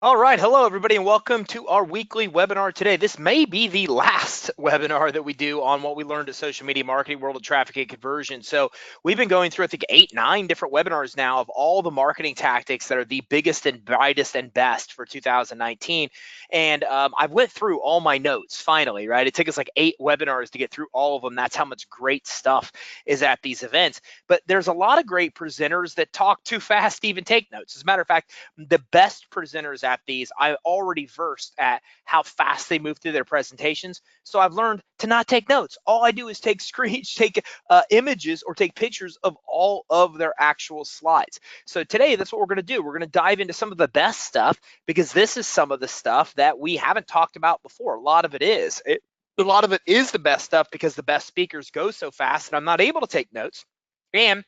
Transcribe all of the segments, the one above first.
All right, hello everybody, and welcome to our weekly webinar today. This may be the last webinar that we do on what we learned at Social Media Marketing World of Traffic and Conversion. So we've been going through, I think, 8, 9 different webinars now of all the marketing tactics that are the biggest and brightest and best for 2019. And I went through all my notes finally, right? It took us like 8 webinars to get through all of them. That's how much great stuff is at these events. But there's a lot of great presenters that talk too fast to even take notes. As a matter of fact, the best presenters at these, I'm already versed at how fast they move through their presentations. So I've learned to not take notes. All I do is take screens, take images or take pictures of all of their actual slides. So today, that's what we're going to do. We're going to dive into some of the best stuff because this is some of the stuff that we haven't talked about before. A lot of it is. A lot of it is the best stuff because the best speakers go so fast and I'm not able to take notes. And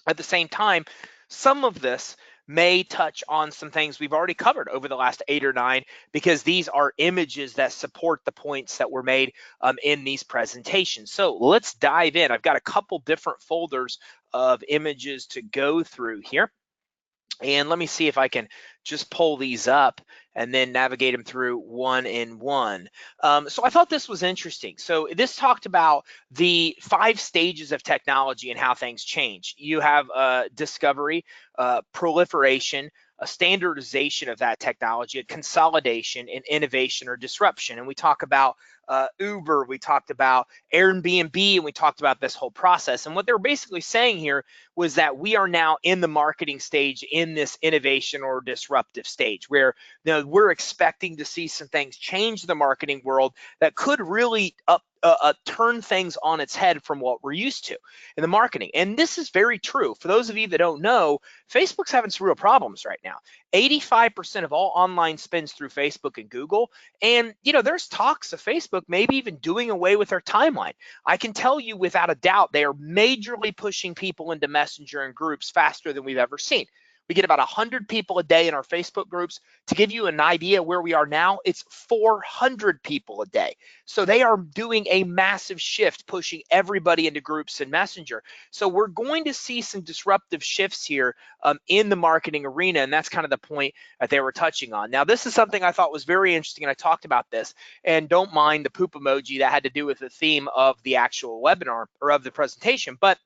at the same time, some of this may touch on some things we've already covered over the last 8 or 9 because these are images that support the points that were made in these presentations. So let's dive in. I've got a couple different folders of images to go through here. And let me see if I can just pull these up and then navigate them through one in one. So I thought this was interesting. So this talked about the 5 stages of technology and how things change. You have discovery, proliferation, a standardization of that technology, a consolidation, and innovation or disruption. And we talk about Uber, we talked about Airbnb, and we talked about this whole process. And what they're basically saying here was that we are now in the marketing stage in this innovation or disruptive stage where we're expecting to see some things change the marketing world that could really turn things on its head from what we're used to in the marketing. And this is very true. For those of you that don't know, Facebook's having some real problems right now. 85% of all online spends through Facebook and Google. And, there's talks of Facebook maybe even doing away with their timeline. I can tell you without a doubt, they are majorly pushing people into Messenger and groups faster than we've ever seen. We get about 100 people a day in our Facebook groups. To give you an idea where we are now, it's 400 people a day. So they are doing a massive shift, pushing everybody into groups and Messenger. So we're going to see some disruptive shifts here in the marketing arena, and that's kind of the point that they were touching on. Now, this is something I thought was very interesting, and I talked about this, and don't mind the poop emoji that had to do with the theme of the actual webinar or of the presentation, but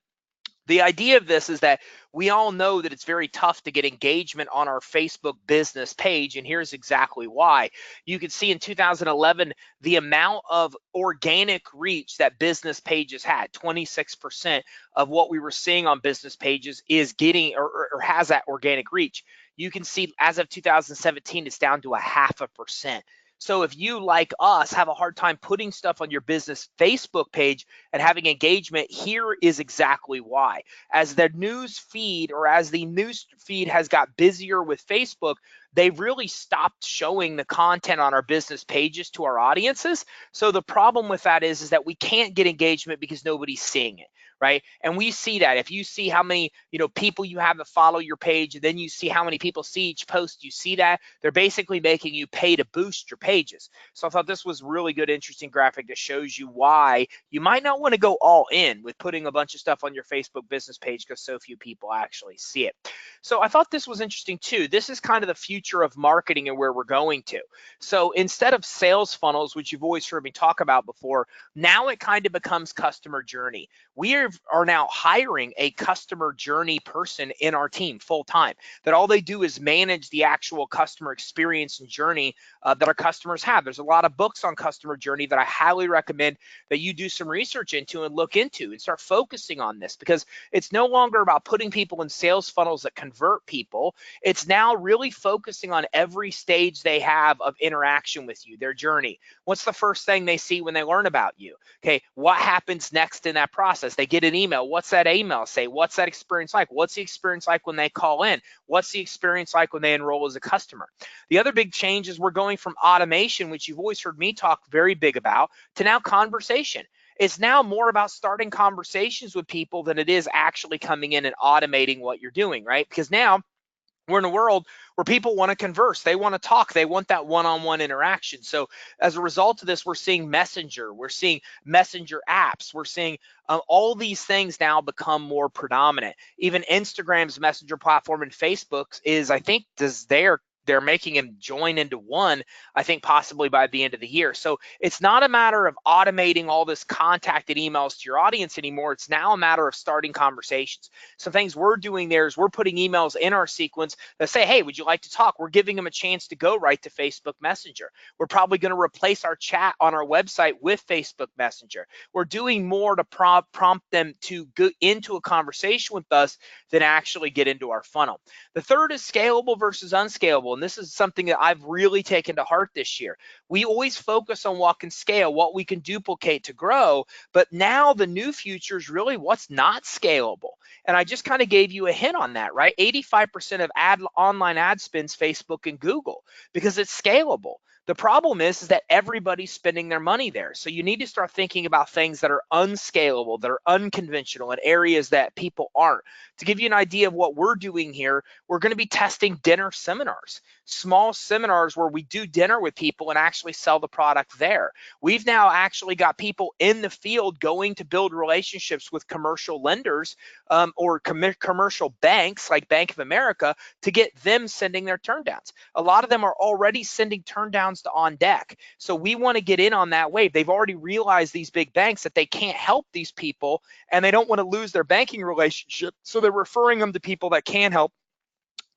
the idea of this is that we all know that it's very tough to get engagement on our Facebook business page, and here's exactly why. You can see in 2011 the amount of organic reach that business pages had. 26% of what we were seeing on business pages is getting or has that organic reach. You can see as of 2017 it's down to 0.5%. So if you, like us, have a hard time putting stuff on your business Facebook page and having engagement, here is exactly why. As the news feed has got busier with Facebook, they've really stopped showing the content on our business pages to our audiences. So the problem with that is that we can't get engagement because nobody's seeing it, right? And we see that if you see how many people you have that follow your page, and then you see how many people see each post, you see that they're basically making you pay to boost your pages. So I thought this was really good, interesting graphic that shows you why you might not want to go all in with putting a bunch of stuff on your Facebook business page because so few people actually see it. So I thought this was interesting too. This is kind of the future of marketing and where we're going to. So instead of sales funnels, which you've always heard me talk about before, now it kind of becomes customer journey. We are now hiring a customer journey person in our team full time, that all they do is manage the actual customer experience and journey that our customers have. There's a lot of books on customer journey that I highly recommend that you do some research into and look into and start focusing on this, because it's no longer about putting people in sales funnels that convert people. It's now really focusing on every stage they have of interaction with you, their journey. What's the first thing they see when they learn about you? Okay, what happens next in that process? They get an email. What's that email say? What's that experience like? What's the experience like when they call in? What's the experience like when they enroll as a customer? The other big change is we're going from automation, which you've always heard me talk very big about, to now conversation. It's now more about starting conversations with people than it is actually coming in and automating what you're doing, right? Because now we're in a world where people want to converse, they want to talk, they want that one-on-one interaction. So as a result of this, we're seeing Messenger, we're seeing Messenger apps, we're seeing all these things now become more predominant. Even Instagram's Messenger platform and Facebook's is, I think, they're making them join into one, I think possibly by the end of the year. So it's not a matter of automating all this contacted emails to your audience anymore. It's now a matter of starting conversations. Some things we're doing there is we're putting emails in our sequence that say, hey, would you like to talk? We're giving them a chance to go right to Facebook Messenger. We're probably going to replace our chat on our website with Facebook Messenger. We're doing more to prompt them to go into a conversation with us than actually get into our funnel. The third is scalable versus unscalable. And this is something that I've really taken to heart this year. We always focus on what can scale, what we can duplicate to grow. But now the new future is really what's not scalable. And I just kind of gave you a hint on that, right? 85% of online ad spends Facebook and Google because it's scalable. The problem is that everybody's spending their money there. So you need to start thinking about things that are unscalable, that are unconventional in areas that people aren't. To give you an idea of what we're doing here, we're going to be testing dinner seminars, small seminars where we do dinner with people and actually sell the product there. We've now actually got people in the field going to build relationships with commercial lenders or commercial banks like Bank of America to get them sending their turndowns. A lot of them are already sending turndowns to OnDeck. So we want to get in on that wave. They've already realized, these big banks, that they can't help these people and they don't want to lose their banking relationship. So they're referring them to people that can help,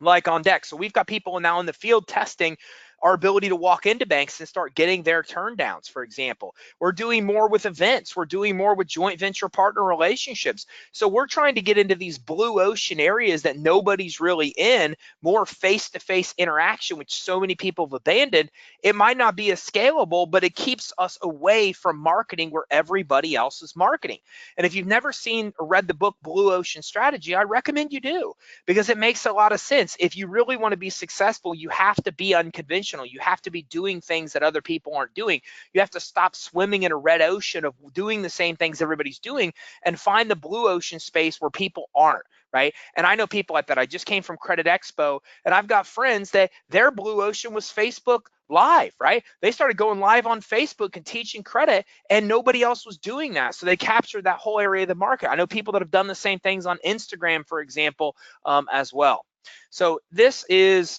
like OnDeck. So we've got people now in the field testing our ability to walk into banks and start getting their turndowns, for example. We're doing more with events. We're doing more with joint venture partner relationships. So we're trying to get into these blue ocean areas that nobody's really in, more face-to-face interaction, which so many people have abandoned. It might not be as scalable, but it keeps us away from marketing where everybody else is marketing. And if you've never seen or read the book Blue Ocean Strategy, I recommend you do, because it makes a lot of sense. If you really want to be successful, you have to be unconventional. You have to be doing things that other people aren't doing. You have to stop swimming in a red ocean of doing the same things everybody's doing and find the blue ocean space where people aren't, right? And I know people like that. I just came from Credit Expo, and I've got friends that their blue ocean was Facebook Live, right? They started going live on Facebook and teaching credit, and nobody else was doing that. So they captured that whole area of the market. I know people that have done the same things on Instagram, for example, as well. So this is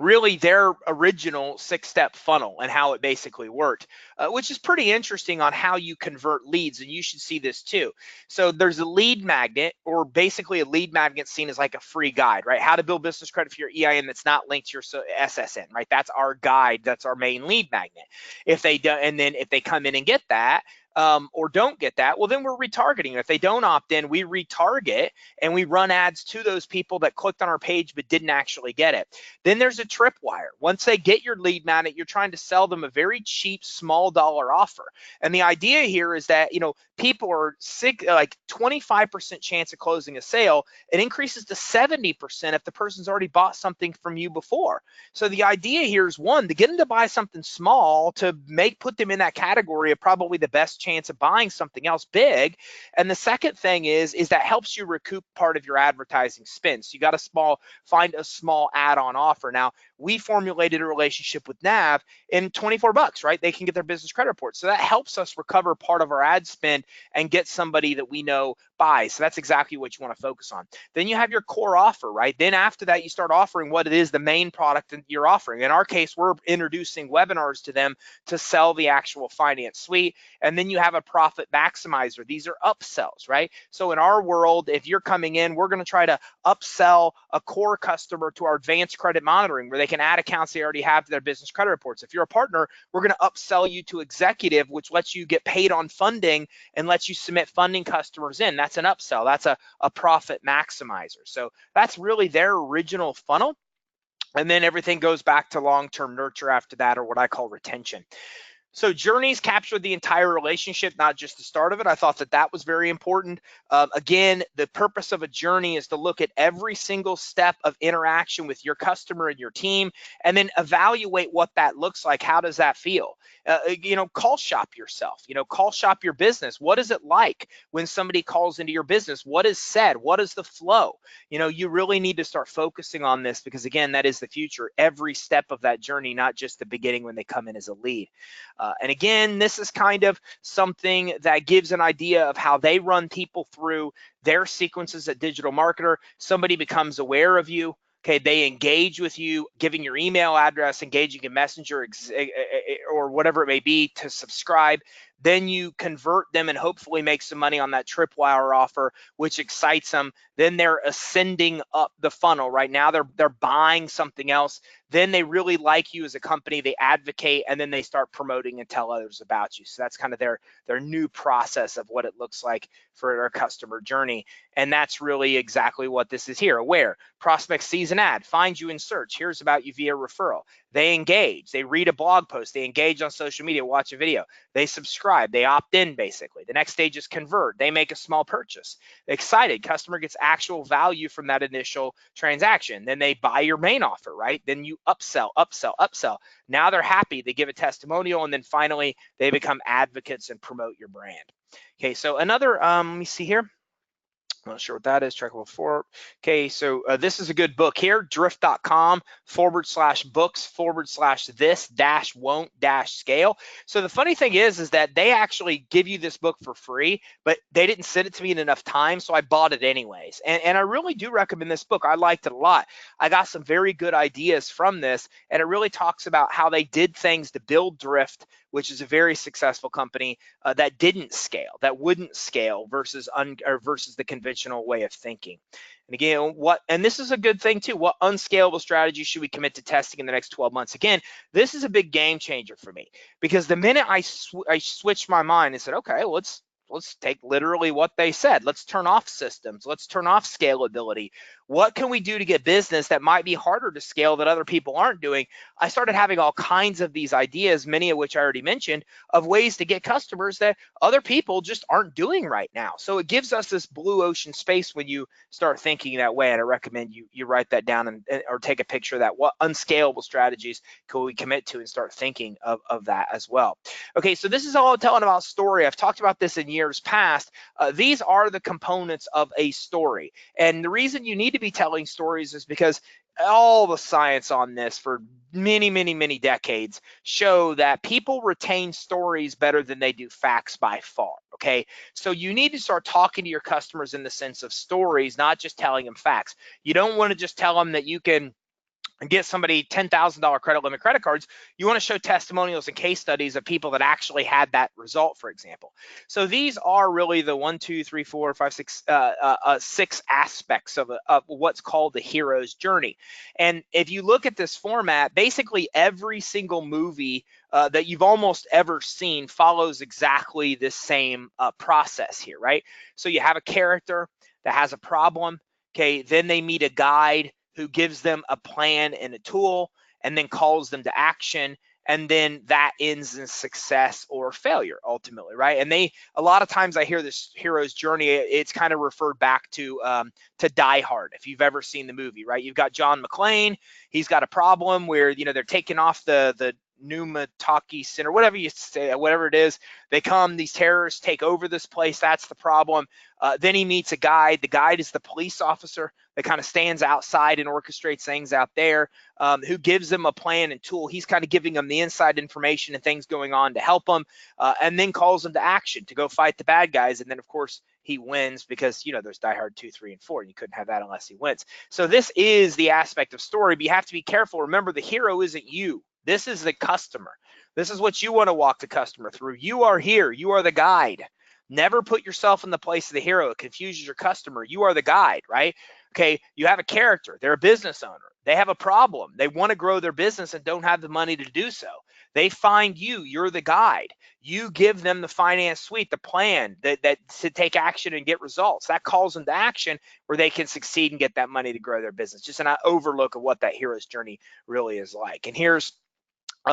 really their original 6-step funnel and how it basically worked, which is pretty interesting on how you convert leads, and you should see this too. So there's a lead magnet, or basically a lead magnet seen as like a free guide, right? How to build business credit for your EIN that's not linked to your SSN, right? That's our guide. That's our main lead magnet. If they do, and then if they come in and get that, or don't get that, well, then we're retargeting. If they don't opt in, we retarget and we run ads to those people that clicked on our page but didn't actually get it. Then there's a tripwire. Once they get your lead magnet, you're trying to sell them a very cheap, small dollar offer. And the idea here is that, people are sick, like 25% chance of closing a sale. It increases to 70% if the person's already bought something from you before. So the idea here is, one, to get them to buy something small, to put them in that category of probably the best chance of buying something else big. And the second thing is that helps you recoup part of your advertising spend. So you got to find a small add-on offer. Now, we formulated a relationship with Nav in 24 bucks, right? They can get their business credit report. So that helps us recover part of our ad spend and get somebody that we know buys. So that's exactly what you want to focus on. Then you have your core offer, right? Then after that, you start offering what it is, the main product that you're offering. In our case, we're introducing webinars to them to sell the actual finance suite. And then you have a profit maximizer. These are upsells, right? So in our world, if you're coming in, we're going to try to upsell a core customer to our advanced credit monitoring, where they can add accounts they already have to their business credit reports. If you're a partner, we're going to upsell you to executive, which lets you get paid on funding and lets you submit funding customers in. That's an upsell. That's a profit maximizer. So that's really their original funnel. And then everything goes back to long-term nurture after that, or what I call retention. So journeys capture the entire relationship, not just the start of it. I thought that was very important. Again, the purpose of a journey is to look at every single step of interaction with your customer and your team, and then evaluate what that looks like. How does that feel? Call shop yourself, call shop your business. What is it like when somebody calls into your business? What is said? What is the flow? You really need to start focusing on this, because again, that is the future. Every step of that journey, not just the beginning when they come in as a lead. And again, this is kind of something that gives an idea of how they run people through their sequences at Digital Marketer. Somebody becomes aware of you. Okay, they engage with you, giving your email address, engaging in Messenger or whatever it may be to subscribe. Then you convert them and hopefully make some money on that tripwire offer, which excites them. Then they're ascending up the funnel. Right now, they're buying something else. Then they really like you as a company. They advocate, and then they start promoting and tell others about you. So that's kind of their new process of what it looks like for their customer journey. And that's really exactly what this is here. Aware, prospect sees an ad, finds you in search, hears about you via referral. They engage, they read a blog post, they engage on social media, watch a video, they subscribe, they opt in basically. The next stage is convert, they make a small purchase. Excited, customer gets actual value from that initial transaction. Then they buy your main offer, right? Then you upsell, upsell, upsell. Now they're happy, they give a testimonial, and then finally they become advocates and promote your brand. Okay, so another, let me see here. I'm not sure what that is. Trackable for. Okay, so this is a good book here, drift.com/books/this-won't-scale. So the funny thing is that they actually give you this book for free, but they didn't send it to me in enough time, so I bought it anyways. And I really do recommend this book. I liked it a lot. I got some very good ideas from this, and it really talks about how they did things to build Drift, which is a very successful company that didn't scale, that wouldn't scale versus the conventional way of thinking. And again, and this is a good thing too, what unscalable strategy should we commit to testing in the next 12 months? Again, this is a big game changer for me, because the minute I switched my mind and said, okay, let's take literally what they said. Let's turn off systems. Let's turn off scalability. What can we do to get business that might be harder to scale that other people aren't doing? I started having all kinds of these ideas, many of which I already mentioned, of ways to get customers that other people just aren't doing right now. So it gives us this blue ocean space when you start thinking that way. And I recommend you write that down or take a picture of that. What unscalable strategies can we commit to, and start thinking of that as well. Okay, so this is all telling about story. I've talked about this in years past. These are the components of a story. And the reason you need to be telling stories is because all the science on this for many decades show that people retain stories better than they do facts by far. Okay, so you need to start talking to your customers in the sense of stories, not just telling them facts. You don't want to just tell them that you can get somebody $10,000 credit limit credit cards. You want to show testimonials and case studies of people that actually had that result, for example. So these are really the 6 aspects of what's called the hero's journey. And if you look at this format, basically every single movie that you've almost ever seen follows exactly the same process here, right? So you have a character that has a problem. Okay, then they meet a guide who gives them a plan and a tool, and then calls them to action, and then that ends in success or failure ultimately, right? And a lot of times I hear this hero's journey, it's kind of referred back to Die Hard, if you've ever seen the movie, right? You've got John McClane, he's got a problem where they're taking off the Numataki Center, whatever you say, whatever it is. They come, these terrorists take over this place. That's the problem. Then he meets a guide. The guide is the police officer that kind of stands outside and orchestrates things out there, who gives them a plan and tool. He's kind of giving them the inside information and things going on to help them, and then calls them to action to go fight the bad guys. And then, of course, he wins, because there's Die Hard 2, 3, and 4, and you couldn't have that unless he wins. So this is the aspect of story, but you have to be careful. Remember, the hero isn't you. This is the customer. This is what you want to walk the customer through. You are here. You are the guide. Never put yourself in the place of the hero. It confuses your customer. You are the guide, right? Okay, you have a character. They're a business owner. They have a problem. They want to grow their business and don't have the money to do so. They find you. You're the guide. You give them the finance suite, the plan that to take action and get results. That calls them to action where they can succeed and get that money to grow their business. Just an overlook of what that hero's journey really is like. And here's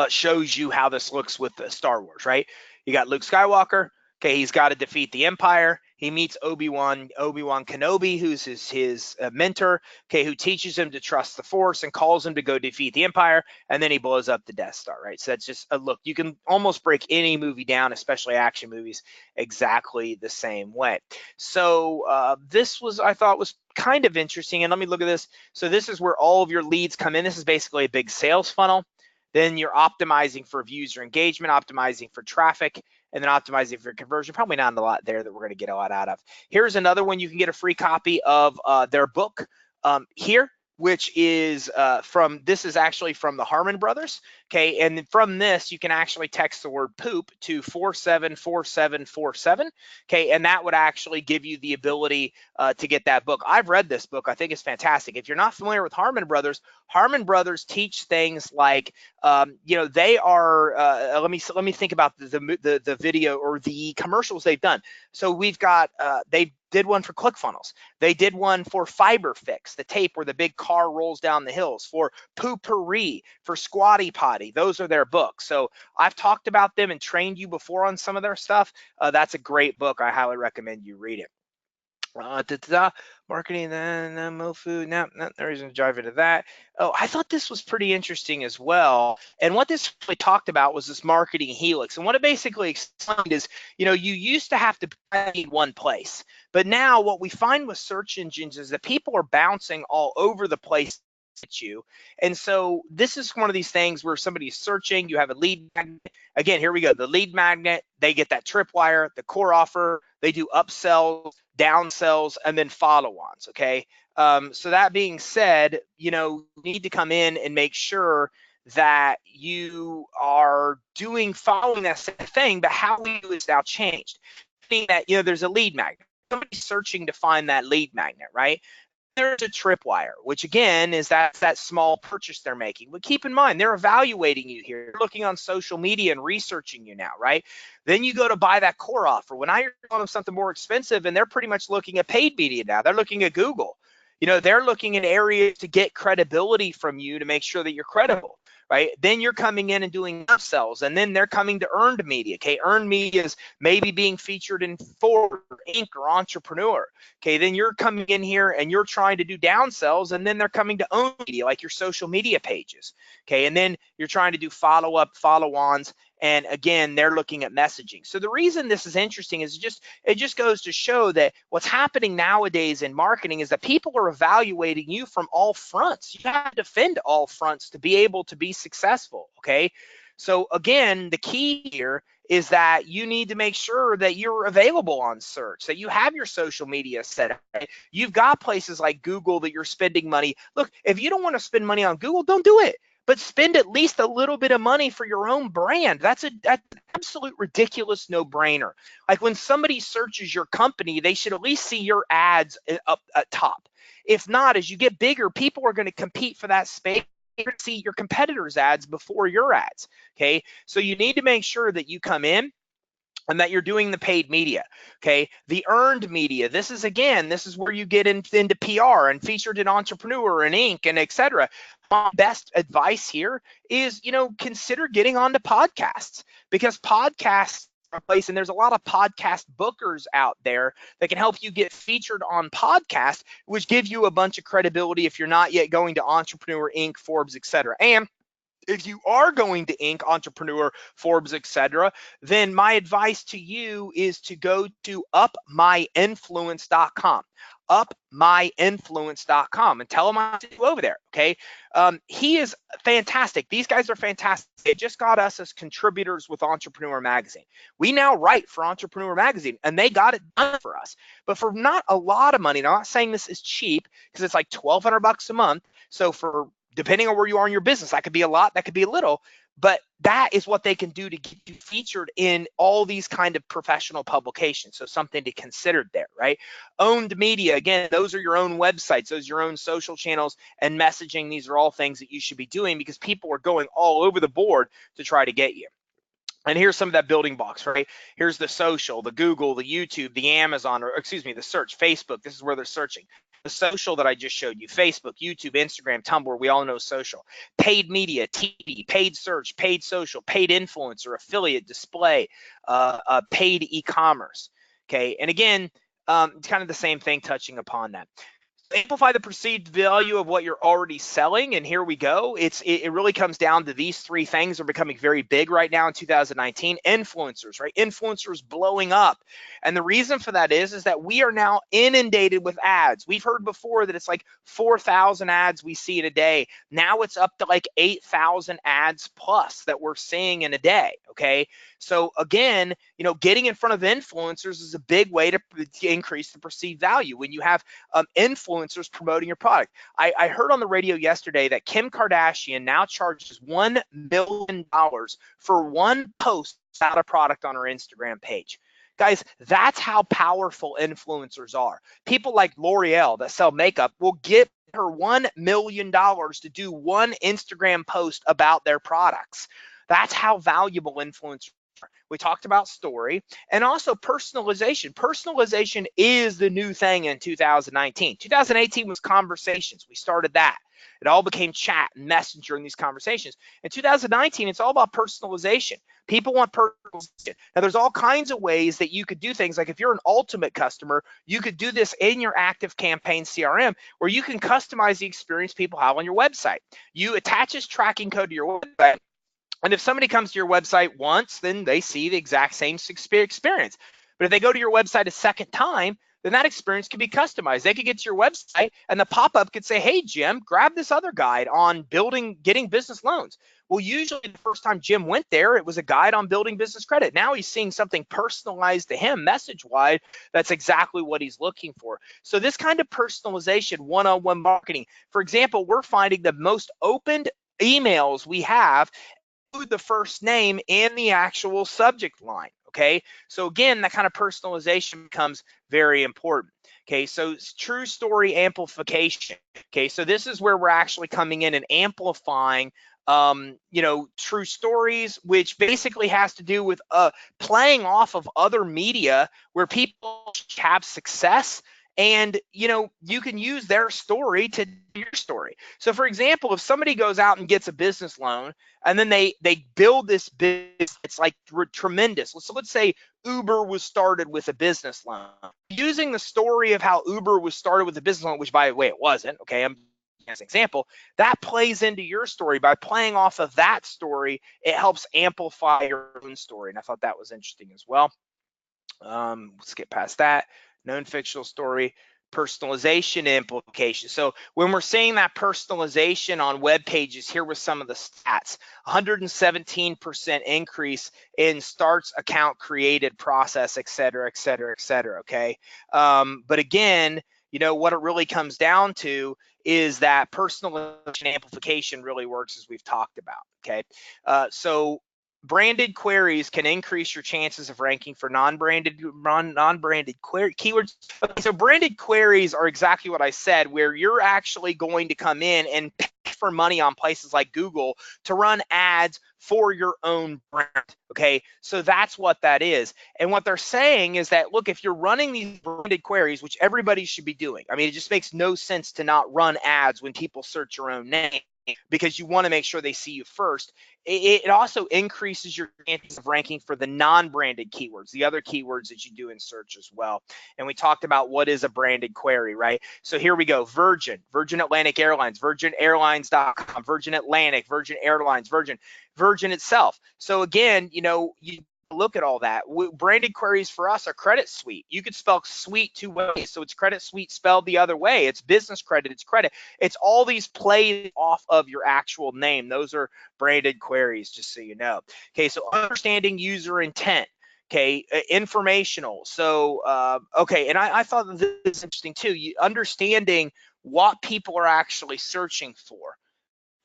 shows you how this looks with Star Wars, right? You got Luke Skywalker. Okay, he's got to defeat the Empire. He meets Obi-Wan Kenobi, who's his mentor, okay, who teaches him to trust the Force and calls him to go defeat the Empire, and then he blows up the Death Star, right? So that's just a look. You can almost break any movie down, especially action movies, exactly the same way. So this I thought was kind of interesting, and let me look at this. So this is where all of your leads come in. This is basically a big sales funnel. Then you're optimizing for user engagement, optimizing for traffic, and then optimizing for conversion. Probably not a lot there that we're going to get a lot out of. Here's another one. You can get a free copy of their book here. which is this is actually from the Harmon brothers. Okay, and from this you can actually text the word poop to 474747. Okay, and that would actually give you the ability to get that book. I've read this book. I think it's fantastic. If you're not familiar with Harmon Brothers teach things like they are let me think about the video or the commercials they've done. So we've got they did one for ClickFunnels. They did one for FiberFix, the tape where the big car rolls down the hills, for Poo-Pourri, for Squatty Potty. Those are their books. So I've talked about them and trained you before on some of their stuff. That's a great book. I highly recommend you read it. Marketing, Mofu, no, there isn't a drive into that. Oh, I thought this was pretty interesting as well. And what this really talked about was this marketing helix. And what it basically explained is, you used to have to be in one place. But now what we find with search engines is that people are bouncing all over the place at you. And so this is one of these things where somebody's searching, you have a lead magnet. Again, here we go. The lead magnet, they get that tripwire, the core offer, they do upsells, downsells, and then follow-ons. Okay. So that being said, you need to come in and make sure that you are following that same thing, but how we do is now changed. Meaning that there's a lead magnet. Somebody's searching to find that lead magnet, right? There's a tripwire, which again is that small purchase they're making. But keep in mind, they're evaluating you here. They're looking on social media and researching you now, right? Then you go to buy that core offer. When you're telling them something more expensive, and they're pretty much looking at paid media now. They're looking at Google. They're looking at areas to get credibility from you to make sure that you're credible. Right? Then you're coming in and doing upsells, and then they're coming to earned media. Okay, earned media is maybe being featured in Forbes, Inc., or Entrepreneur. Okay, then you're coming in here and you're trying to do downsells, and then they're coming to owned media, like your social media pages. Okay, and then you're trying to do follow-ons, and again, they're looking at messaging. So the reason this is interesting is it just goes to show that what's happening nowadays in marketing is that people are evaluating you from all fronts. You have to defend all fronts to be able to be successful. Okay, so again, the key here is that you need to make sure that you're available on search, that you have your social media set up. Right? You've got places like Google that you're spending money. Look, if you don't want to spend money on Google, don't do it. But spend at least a little bit of money for your own brand. That's an absolute ridiculous no-brainer. Like when somebody searches your company, they should at least see your ads up at top. If not, as you get bigger, people are going to compete for that space. You're going to see your competitors' ads before your ads. Okay, so you need to make sure that you come in and that you're doing the paid media. Okay, the earned media, this is where you get into PR and featured in Entrepreneur and Inc. and etc. My best advice here is, consider getting onto podcasts, because podcasts are a place, and there's a lot of podcast bookers out there that can help you get featured on podcasts, which give you a bunch of credibility if you're not yet going to Entrepreneur, Inc., Forbes, etc. And if you are going to Inc., Entrepreneur, Forbes, etc., then my advice to you is to go to upmyinfluence.com. upmyinfluence.com, and tell him I sent you over there. Okay, he is fantastic. These guys are fantastic. They just got us as contributors with Entrepreneur Magazine. We now write for Entrepreneur Magazine, and they got it done for us, but for not a lot of money. Now, I'm not saying this is cheap, because it's like $1,200 a month. So depending on where you are in your business, that could be a lot, that could be a little, but that is what they can do to get you featured in all these kind of professional publications. So something to consider there, right? Owned media, again, those are your own websites, those are your own social channels and messaging. These are all things that you should be doing, because people are going all over the board to try to get you. And here's some of that building blocks, right? Here's the social, the Google, the YouTube, the Amazon, the search, Facebook. This is where they're searching. The social that I just showed you, Facebook, YouTube, Instagram, Tumblr, we all know social. Paid media, TV, paid search, paid social, paid influencer, affiliate, display, paid e-commerce, okay? And again, it's kind of the same thing touching upon that. Amplify the perceived value of what you're already selling, and here we go. It really comes down to these three things are becoming very big right now in 2019. Influencers, right? Influencers blowing up, and the reason for that is that we are now inundated with ads. We've heard before that it's like 4,000 ads we see in a day. Now it's up to like 8,000 ads plus that we're seeing in a day. Okay, so again, getting in front of influencers is a big way to increase the perceived value. When you have influencers influencers promoting your product. I heard on the radio yesterday that Kim Kardashian now charges $1 million for one post about a product on her Instagram page. Guys, that's how powerful influencers are. People like L'Oreal that sell makeup will give her $1 million to do one Instagram post about their products. That's how valuable influencers are. We talked about story and also personalization. Personalization is the new thing in 2019. 2018 was conversations. We started that. It all became chat and messenger in these conversations. In 2019, it's all about personalization. People want personalization. Now, there's all kinds of ways that you could do things. Like if you're an ultimate customer, you could do this in your ActiveCampaign CRM, where you can customize the experience people have on your website. You attach this tracking code to your website, and if somebody comes to your website once, then they see the exact same experience. But if they go to your website a second time, then that experience can be customized. They could get to your website and the pop-up could say, hey, Jim, grab this other guide on getting business loans. Well, usually the first time Jim went there, it was a guide on building business credit. Now he's seeing something personalized to him, message-wise, that's exactly what he's looking for. So this kind of personalization, one-on-one marketing. For example, we're finding the most opened emails we have the first name and the actual subject line. Okay, so again, that kind of personalization becomes very important. Okay, so it's true story amplification. Okay, so this is where we're actually coming in and amplifying true stories, which basically has to do with playing off of other media where people have success, and you can use their story to your story. So for example, if somebody goes out and gets a business loan and then they build this business, it's like tremendous. So let's say Uber was started with a business loan. Using the story of how Uber was started with a business loan, which by the way it wasn't, okay, I'm as an example, that plays into your story. By playing off of that story, it helps amplify your own story. And I thought that was interesting as well. Let's get past that. Known fictional story, personalization implications. So when we're seeing that personalization on web pages, here were some of the stats: 117% increase in starts, account created, process, et cetera, et cetera, et cetera. Okay. But again, what it really comes down to is that personalization amplification really works, as we've talked about. Okay. So branded queries can increase your chances of ranking for non-branded keywords. Okay, so branded queries are exactly what I said, where you're actually going to come in and pay for money on places like Google to run ads for your own brand. Okay, so that's what that is. And what they're saying is that, look, if you're running these branded queries, which everybody should be doing, I mean, it just makes no sense to not run ads when people search your own name, because you want to make sure they see you first. It also increases your chances of ranking for the non-branded keywords, the other keywords that you do in search as well. And we talked about what is a branded query, right? So here we go: Virgin Atlantic Airlines, VirginAirlines.com, Virgin Atlantic, Virgin Airlines, Virgin itself. So again, you look at all that. Branded queries for us are Credit Suite. You could spell suite two ways. So it's Credit Suite spelled the other way. It's business credit, it's credit. It's all these plays off of your actual name. Those are branded queries, just so you know. Okay, so understanding user intent. Okay, informational. So, okay, and I thought that this is interesting too. Understanding what people are actually searching for.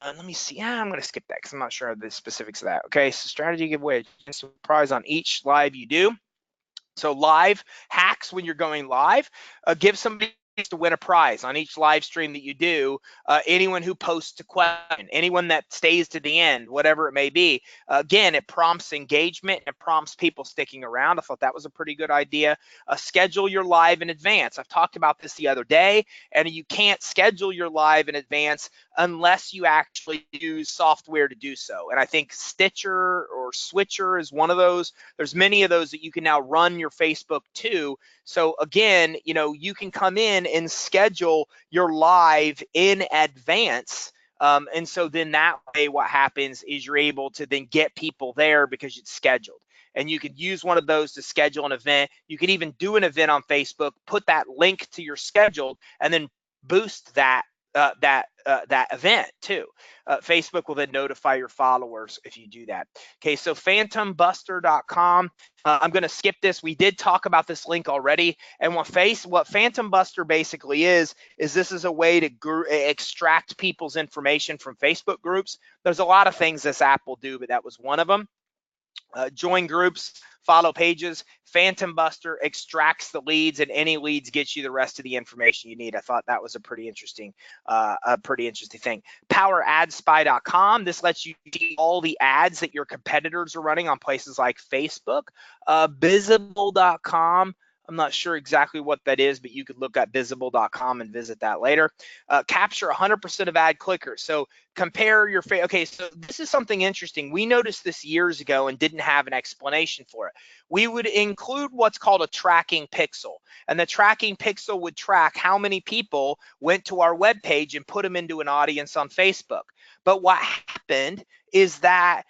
Let me see. I'm going to skip that because I'm not sure of the specifics of that. Okay, so strategy giveaway, prize on each live you do. So live hacks when you're going live, give somebody to win a prize on each live stream that you do. Anyone who posts a question, anyone that stays to the end, whatever it may be. Again, it prompts engagement and prompts people sticking around. I thought that was a pretty good idea. Schedule your live in advance. I've talked about this the other day, and you can't schedule your live in advance unless you actually use software to do so. And I think Stitcher or Switcher is one of those. There's many of those that you can now run your Facebook to. So again, you can come in and schedule your live in advance. And so then that way what happens is you're able to then get people there because it's scheduled. And you could use one of those to schedule an event. You could even do an event on Facebook, put that link to your scheduled, and then boost that that event too. Facebook will then notify your followers if you do that. Okay, so phantombuster.com. I'm going to skip this. We did talk about this link already, and what Phantom Buster basically is this is a way to extract people's information from Facebook groups. There's a lot of things this app will do, but that was one of them. Join groups, follow pages. Phantom Buster extracts the leads, and any leads gets you the rest of the information you need. I thought that was a pretty interesting thing. PowerAdSpy.com. This lets you see all the ads that your competitors are running on places like Facebook. Visible.com. I'm not sure exactly what that is, but you could look at visible.com and visit that later. Capture 100% of ad clickers. So compare your okay, so this is something interesting. We noticed this years ago and didn't have an explanation for it. We would include what's called a tracking pixel, and the tracking pixel would track how many people went to our web page and put them into an audience on Facebook. But what happened is that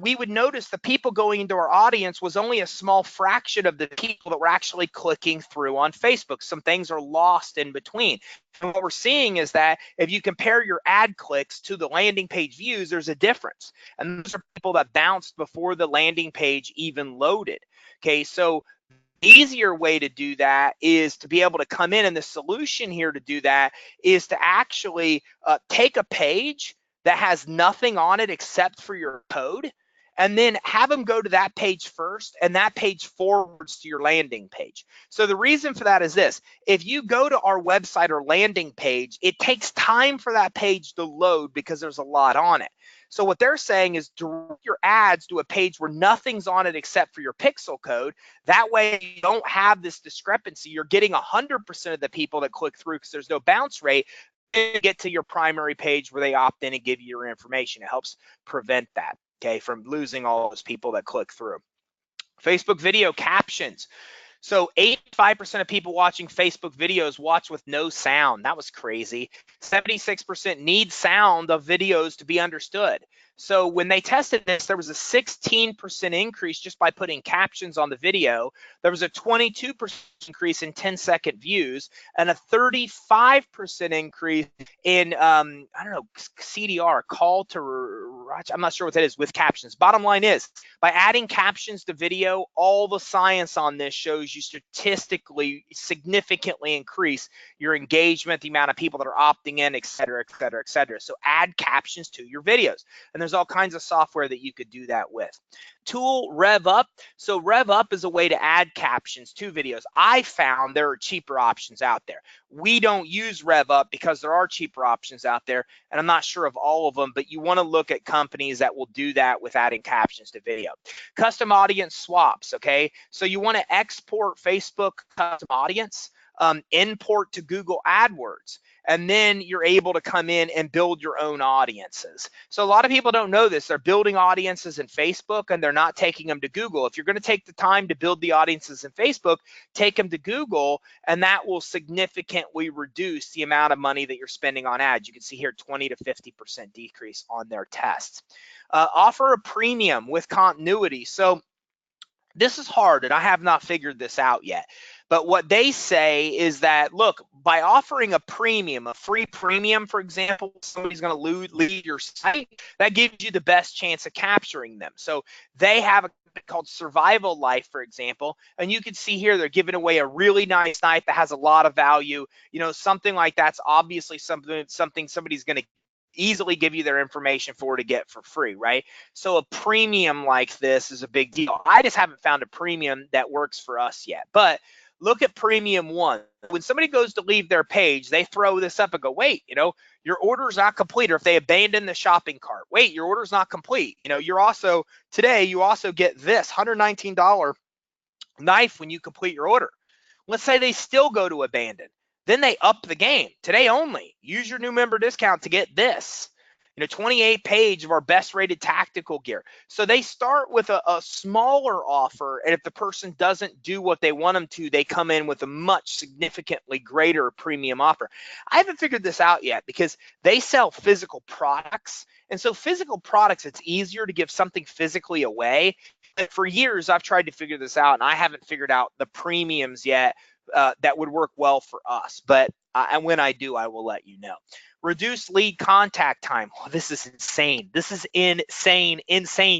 we would notice the people going into our audience was only a small fraction of the people that were actually clicking through on Facebook. Some things are lost in between. And what we're seeing is that if you compare your ad clicks to the landing page views, there's a difference. And those are people that bounced before the landing page even loaded. Okay, so the easier way to do that is to be able to come in, and the solution here to do that is to actually take a page that has nothing on it except for your code, and then have them go to that page first, and that page forwards to your landing page. So the reason for that is this: if you go to our website or landing page, it takes time for that page to load because there's a lot on it. So what they're saying is direct your ads to a page where nothing's on it except for your pixel code. That way you don't have this discrepancy. You're getting 100% of the people that click through because there's no bounce rate. Get to your primary page where they opt in and give you your information. It helps prevent that, okay, from losing all those people that click through. Facebook video captions. So 85% of people watching Facebook videos watch with no sound. That was crazy. 76% need sound of videos to be understood. So when they tested this, there was a 16% increase just by putting captions on the video. There was a 22% increase in 10-second views, and a 35% increase in, CDR, call to, I'm not sure what that is, with captions. Bottom line is, by adding captions to video, all the science on this shows you statistically significantly increase your engagement, the amount of people that are opting in, et cetera, et cetera, et cetera. So add captions to your videos. And there's all kinds of software that you could do that with. Tool RevUp. So RevUp is a way to add captions to videos. I found there are cheaper options out there. We don't use RevUp because there are cheaper options out there, and I'm not sure of all of them, but you want to look at companies that will do that with adding captions to video. Custom audience swaps, okay? So you want to export Facebook custom audience, import to Google AdWords, and then you're able to come in and build your own audiences. So a lot of people don't know this. They're building audiences in Facebook and they're not taking them to Google. If you're going to take the time to build the audiences in Facebook, take them to Google, and that will significantly reduce the amount of money that you're spending on ads. You can see here 20 to 50% decrease on their tests. Offer a premium with continuity. So this is hard, and I have not figured this out yet. But what they say is that, look, by offering a premium, a free premium, for example, somebody's going to lead your site, that gives you the best chance of capturing them. So they have a called Survival Life, for example, and you can see here they're giving away a really nice knife that has a lot of value. Something like that's obviously something somebody's going to easily give you their information to get for free, right? So a premium like this is a big deal. I just haven't found a premium that works for us yet, but look at Premium One. When somebody goes to leave their page, they throw this up and go, wait, your order's not complete. Or if they abandon the shopping cart, wait, your order's not complete. Today you also get this $119 knife when you complete your order. Let's say they still go to abandon. Then they up the game. Today only, use your new member discount to get this. 28 page of our best rated tactical gear. So they start with a smaller offer, and if the person doesn't do what they want them to, they come in with a much significantly greater premium offer. I haven't figured this out yet because they sell physical products, and so physical products, it's easier to give something physically away. But for years, I've tried to figure this out, and I haven't figured out the premiums yet that would work well for us. But and when I do, I will let you know. Reduce lead contact time. Oh, this is insane. This is insane.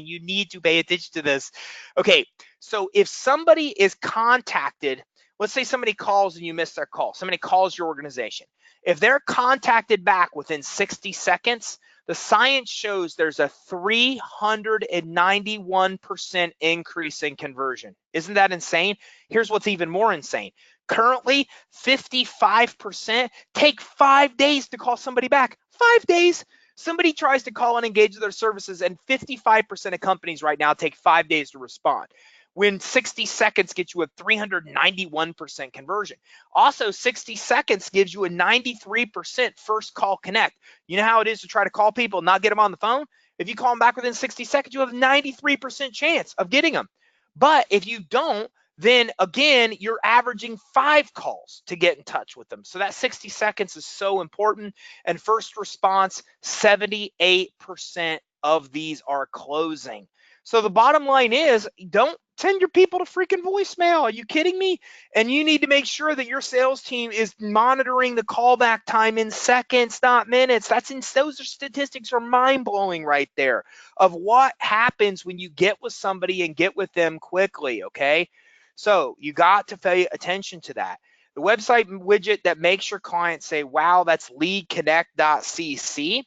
You need to pay attention to this. Okay, so if somebody is contacted, let's say somebody calls and you miss their call. Somebody calls your organization. If they're contacted back within 60 seconds, the science shows there's a 391% increase in conversion. Isn't that insane? Here's what's even more insane. Currently, 55% take 5 days to call somebody back. 5 days. Somebody tries to call and engage with their services, and 55% of companies right now take 5 days to respond, when 60 seconds gets you a 391% conversion. Also, 60 seconds gives you a 93% first call connect. You know how it is to try to call people and not get them on the phone? If you call them back within 60 seconds, you have a 93% chance of getting them. But if you don't, then again, you're averaging 5 calls to get in touch with them. So that 60 seconds is so important. And first response, 78% of these are closing. So the bottom line is, don't send your people to freaking voicemail. Are you kidding me? And you need to make sure that your sales team is monitoring the callback time in seconds, not minutes. Those statistics are mind-blowing right there of what happens when you get with somebody and get with them quickly, okay? So you got to pay attention to that. The website widget that makes your client say, wow, that's leadconnect.cc.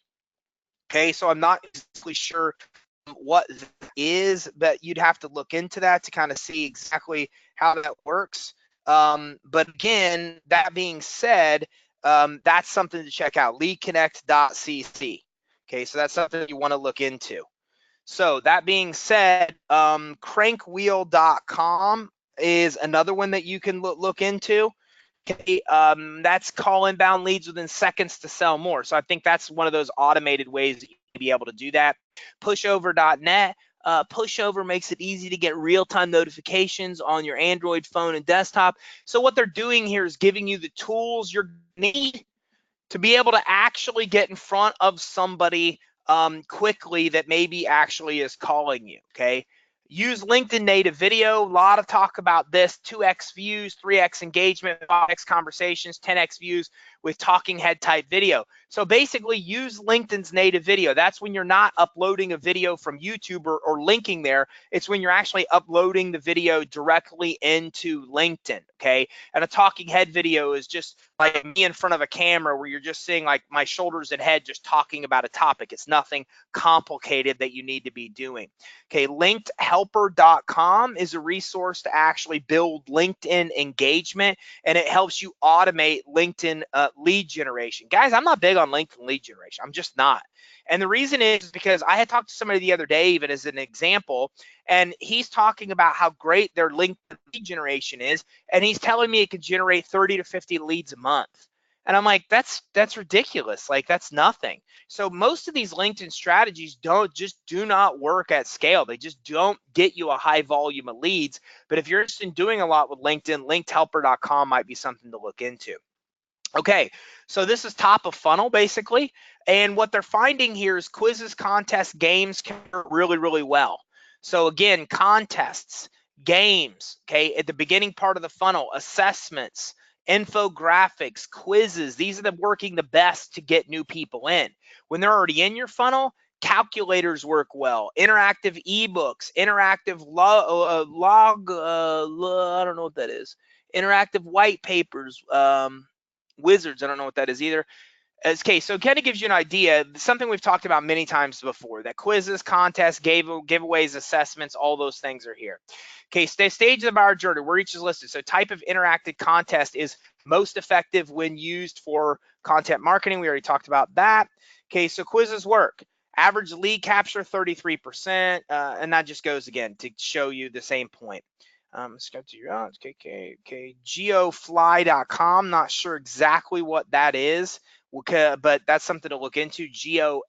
Okay, so I'm not exactly sure what that is, but you'd have to look into that to kind of see exactly how that works. But again, that being said, that's something to check out, leadconnect.cc. Okay, so that's something you want to look into. So that being said, crankwheel.com is another one that you can look into. Okay, that's call inbound leads within seconds to sell more. So I think that's one of those automated ways that you can be able to do that. Pushover.net. Pushover makes it easy to get real-time notifications on your Android phone and desktop. So what they're doing here is giving you the tools you need to be able to actually get in front of somebody quickly that maybe actually is calling you, okay? Use LinkedIn native video. A lot of talk about this. 2x views, 3x engagement, 5x conversations, 10x views with talking head type video. So basically use LinkedIn's native video. That's when you're not uploading a video from YouTube or linking there. It's when you're actually uploading the video directly into LinkedIn, okay? And a talking head video is just like me in front of a camera where you're just seeing like my shoulders and head just talking about a topic. It's nothing complicated that you need to be doing. Okay, linkedhelper.com is a resource to actually build LinkedIn engagement, and it helps you automate LinkedIn lead generation. Guys, I'm not big on LinkedIn lead generation. I'm just not. And the reason is because I had talked to somebody the other day, even as an example, and he's talking about how great their LinkedIn lead generation is, and he's telling me it could generate 30 to 50 leads a month. And I'm like, that's ridiculous. Like, that's nothing. So most of these LinkedIn strategies do not work at scale. They just don't get you a high volume of leads. But if you're interested in doing a lot with LinkedIn, linkedhelper.com might be something to look into. Okay, so this is top of funnel basically. And what they're finding here is quizzes, contests, games convert really, really well. So again, contests, games, okay, at the beginning part of the funnel, assessments, infographics, quizzes, these are working the best to get new people in. When they're already in your funnel, calculators work well, interactive ebooks, interactive I don't know what that is, interactive white papers, wizards, I don't know what that is either. Okay, so it kind of gives you an idea, something we've talked about many times before, that quizzes, contests, giveaways, assessments, all those things are here. Okay, stage of our journey, where each is listed. So type of interactive contest is most effective when used for content marketing. We already talked about that. Okay, so quizzes work. Average lead capture, 33%, and that just goes again to show you the same point. Let's go to your geofly.com. Not sure exactly what that is, but that's something to look into. geofly.com.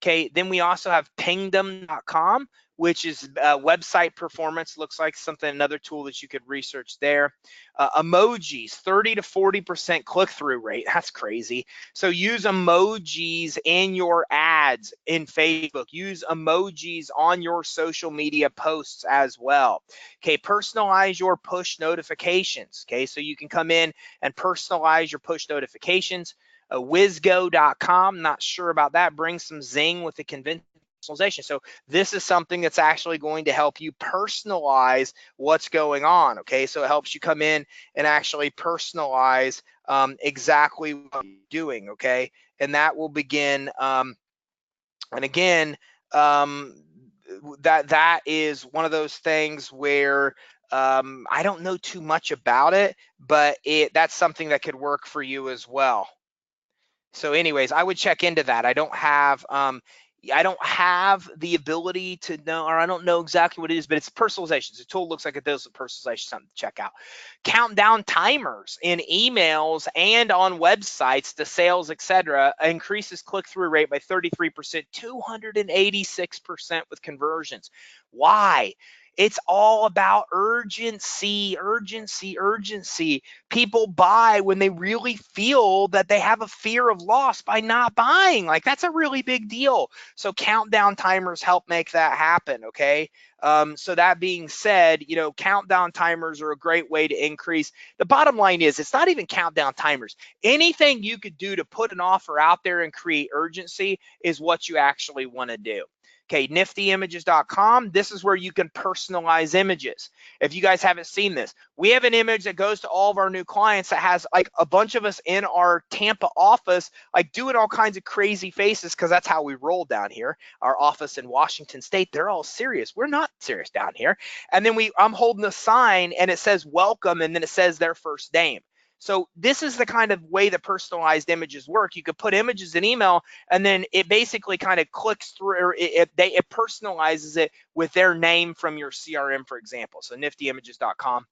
Okay, then we also have pingdom.com, which is website performance. Looks like something, another tool that you could research there. Emojis, 30 to 40% click-through rate. That's crazy. So use emojis in your ads in Facebook. Use emojis on your social media posts as well. Okay, personalize your push notifications. Okay, so you can come in and personalize your push notifications. Wizgo.com, not sure about that. Bring some zing with the conventional personalization. So this is something that's actually going to help you personalize what's going on. Okay, so it helps you come in and actually personalize exactly what you're doing. Okay, and that will begin. And again, that is one of those things where I don't know too much about it, but that's something that could work for you as well. So anyways, I would check into that. I don't have the ability to know, or I don't know exactly what it is, but it's personalization. The tool looks like it does with personalization, something to check out. Countdown timers in emails and on websites to sales, etc., increases click-through rate by 33%, 286% with conversions. Why? It's all about urgency, urgency, urgency. People buy when they really feel that they have a fear of loss by not buying. Like, that's a really big deal. So countdown timers help make that happen, okay? So that being said, you know, countdown timers are a great way to increase. The bottom line is, it's not even countdown timers. Anything you could do to put an offer out there and create urgency is what you actually want to do. Okay, niftyimages.com. This is where you can personalize images. If you guys haven't seen this, we have an image that goes to all of our new clients that has like a bunch of us in our Tampa office, like doing all kinds of crazy faces, because that's how we roll down here. Our office in Washington State, they're all serious. We're not serious down here. And then I'm holding a sign and it says welcome, and then it says their first name. So this is the kind of way that personalized images work. You could put images in email, and then it basically kind of clicks through, or it personalizes it with their name from your CRM, for example. So niftyimages.com.